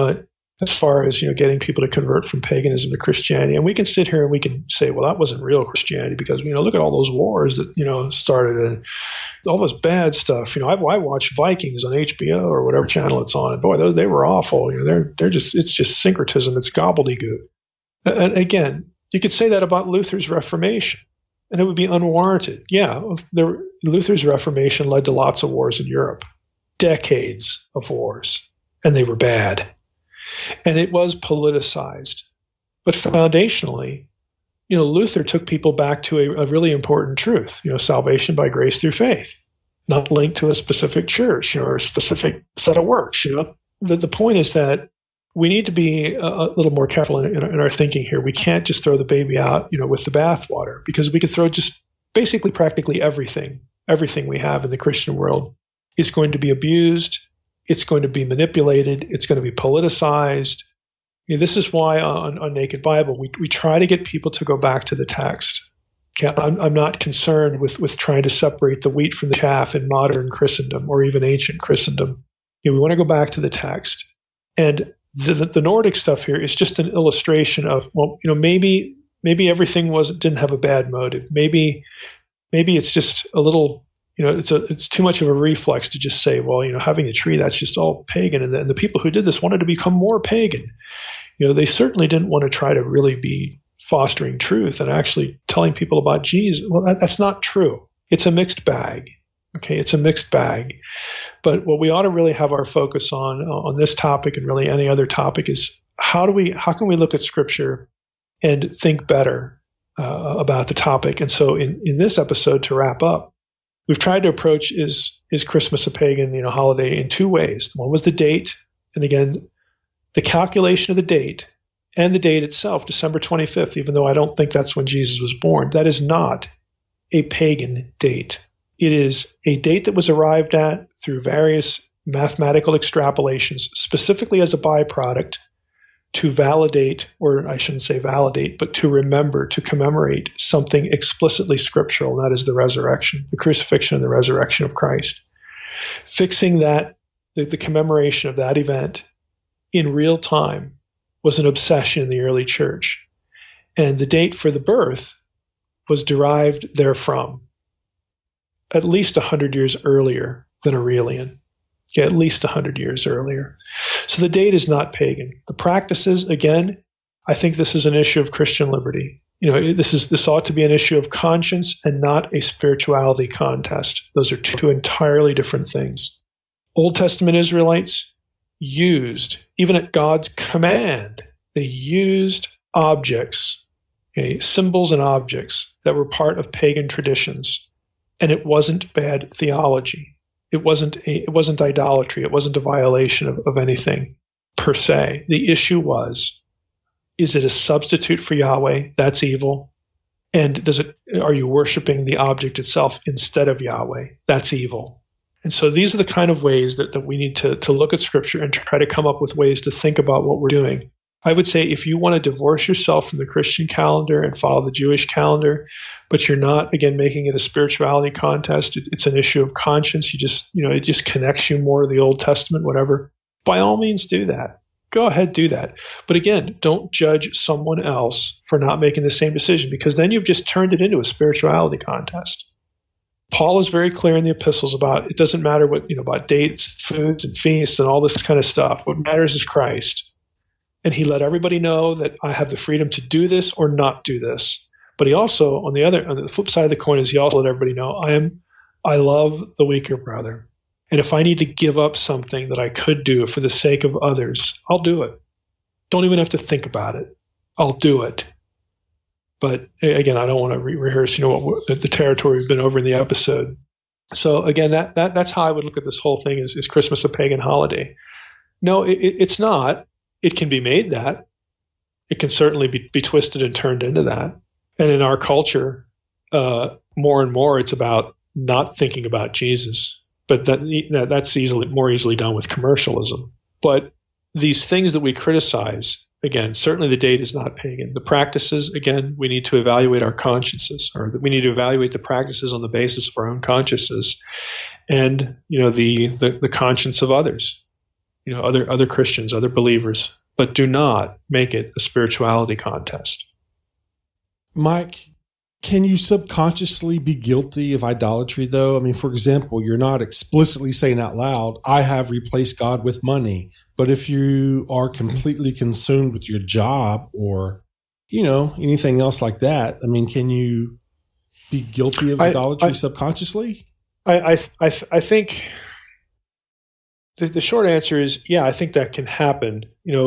As far as getting people to convert from paganism to Christianity. And we can sit here and we can say, well, that wasn't real Christianity because look at all those wars that started and all this bad stuff. I watched Vikings on HBO or whatever channel it's on, and boy, they were awful. It's just syncretism, it's gobbledygook. And again, you could say that about Luther's Reformation, and it would be unwarranted. Yeah, Luther's Reformation led to lots of wars in Europe, decades of wars, and they were bad. And it was politicized. But foundationally, Luther took people back to a really important truth, salvation by grace through faith, not linked to a specific church or a specific set of works. The point is that we need to be a little more careful in our thinking here. We can't just throw the baby out, with the bathwater, because we could throw just basically practically everything we have in the Christian world is going to be abused. It's going to be manipulated. It's going to be politicized. This is why on Naked Bible, we try to get people to go back to the text. I'm not concerned with trying to separate the wheat from the chaff in modern Christendom or even ancient Christendom. We want to go back to the text. And the Nordic stuff here is just an illustration of, maybe everything didn't have a bad motive. Maybe it's just a little, it's too much of a reflex to just say, well, having a tree, that's just all pagan. And the people who did this wanted to become more pagan. They certainly didn't want to try to really be fostering truth and actually telling people about Jesus. Well, that's not true. It's a mixed bag. Okay, it's a mixed bag. But what we ought to really have our focus on this topic and really any other topic is how can we look at Scripture and think better about the topic? And so in this episode, to wrap up, we've tried to approach is Christmas a pagan holiday in two ways. One was the date, and again, the calculation of the date and the date itself, December 25th, even though I don't think that's when Jesus was born. That is not a pagan date. It is a date that was arrived at through various mathematical extrapolations, specifically as a byproduct to validate, or I shouldn't say validate, but to remember, to commemorate something explicitly scriptural, and that is the resurrection, the crucifixion and the resurrection of Christ. Fixing that, the commemoration of that event in real time was an obsession in the early church. And the date for the birth was derived therefrom, at least 100 years earlier than Aurelian. At least 100 years earlier. So the date is not pagan. The practices, again, I think this is an issue of Christian liberty. This ought to be an issue of conscience and not a spirituality contest. Those are two entirely different things. Old Testament Israelites used, even at God's command, they used objects, symbols and objects that were part of pagan traditions. And it wasn't bad theology. It wasn't idolatry. It wasn't a violation of anything per se. The issue was, is it a substitute for Yahweh? That's evil. And are you worshiping the object itself instead of Yahweh? That's evil. And so these are the kind of ways that we need to look at Scripture and try to come up with ways to think about what we're doing. I would say if you want to divorce yourself from the Christian calendar and follow the Jewish calendar, but you're not, again, making it a spirituality contest, it's an issue of conscience. It just connects you more to the Old Testament, whatever. By all means, do that. Go ahead, do that. But again, don't judge someone else for not making the same decision, because then you've just turned it into a spirituality contest. Paul is very clear in the epistles about it doesn't matter about dates, foods, and feasts and all this kind of stuff. What matters is Christ. And he let everybody know that I have the freedom to do this or not do this. But he also, on the flip side of the coin, is he also let everybody know I love the weaker brother. And if I need to give up something that I could do for the sake of others, I'll do it. Don't even have to think about it. I'll do it. But again, I don't want to rehearse, the territory we've been over in the episode. So again, that's how I would look at this whole thing: is Christmas a pagan holiday? No, it's not. It can be made that. It can certainly be twisted and turned into that. And in our culture, more and more, it's about not thinking about Jesus. but that's more easily done with commercialism. But these things that we criticize, again, certainly the date is not pagan. The practices, again, we need to evaluate our consciences, or we need to evaluate the practices on the basis of our own consciences, and the conscience of others, other Christians, other believers. But do not make it a spirituality contest. Mike, can you subconsciously be guilty of idolatry, though? I mean, for example, you're not explicitly saying out loud, I have replaced God with money. But if you are completely consumed with your job or, anything else like that, I mean, can you be guilty of idolatry subconsciously? I think the short answer is, yeah, I think that can happen.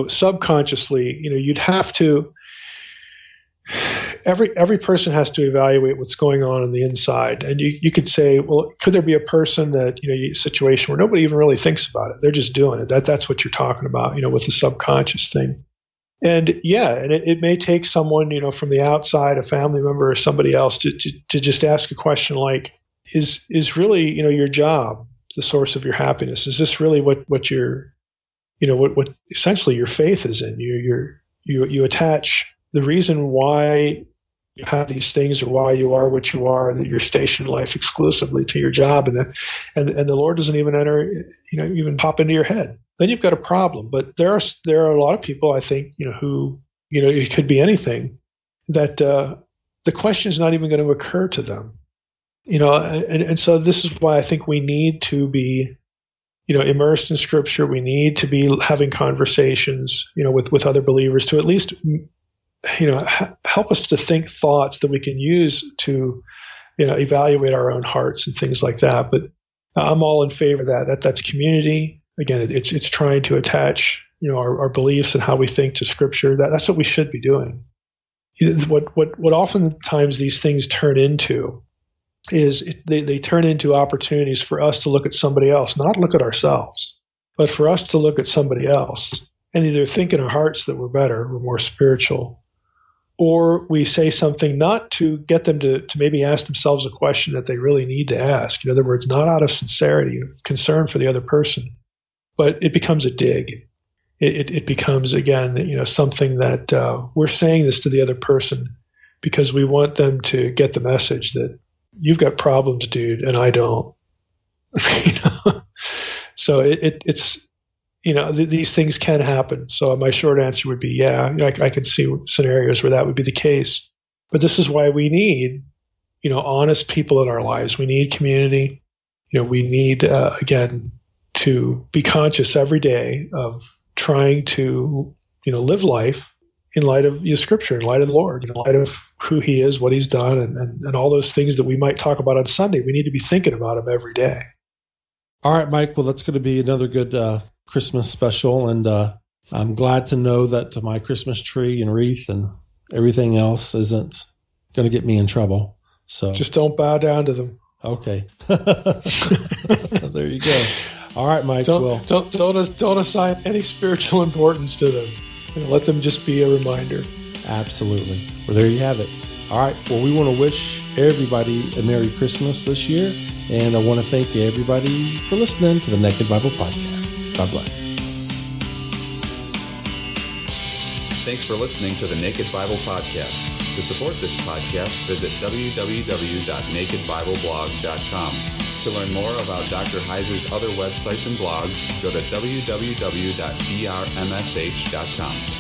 Subconsciously, you'd have to. Every person has to evaluate what's going on the inside, and you could say, well, could there be a person that a situation where nobody even really thinks about it? They're just doing it. That's what you're talking about, with the subconscious thing. And yeah, and it may take someone, from the outside, a family member or somebody else, to just ask a question like, is really, your job the source of your happiness? Is this really what your, what essentially your faith is in? You attach the reason why you have these things or why you are what you are, that you're stationed life exclusively to your job, and the Lord doesn't even enter, even pop into your head. Then you've got a problem. But there are a lot of people, I think, who, it could be anything, that the question is not even going to occur to them. And so this is why I think we need to be, immersed in Scripture. We need to be having conversations, with other believers to at least, help us to think thoughts that we can use to, evaluate our own hearts and things like that. But I'm all in favor of that. That's community. Again, it's trying to attach, our beliefs and how we think to Scripture. That's what we should be doing. What oftentimes these things turn into is they turn into opportunities for us to look at somebody else, not look at ourselves, but for us to look at somebody else and either think in our hearts that we're better, we're more spiritual, or we say something not to get them to maybe ask themselves a question that they really need to ask. In other words, not out of sincerity, concern for the other person, but it becomes a dig. It becomes, again, something that we're saying this to the other person because we want them to get the message that you've got problems, dude, and I don't. So it's these things can happen. So my short answer would be, yeah, I could see scenarios where that would be the case. But this is why we need, honest people in our lives. We need community. We need, again, to be conscious every day of trying to, live life in light of Scripture, in light of the Lord, in light of who He is, what He's done, and all those things that we might talk about on Sunday. We need to be thinking about Him every day. All right, Mike. Well, that's going to be another good Christmas special, and I'm glad to know that my Christmas tree and wreath and everything else isn't going to get me in trouble. So just don't bow down to them. Okay. There you go. All right, Mike. Don't assign any spiritual importance to them. Let them just be a reminder. Absolutely. Well, there you have it. All right. Well, we want to wish everybody a Merry Christmas this year, and I want to thank everybody for listening to the Naked Bible Podcast. God bless. Thanks for listening to the Naked Bible Podcast. To support this podcast, visit www.nakedbibleblog.com. To learn more about Dr. Heiser's other websites and blogs, go to www.drmsh.com.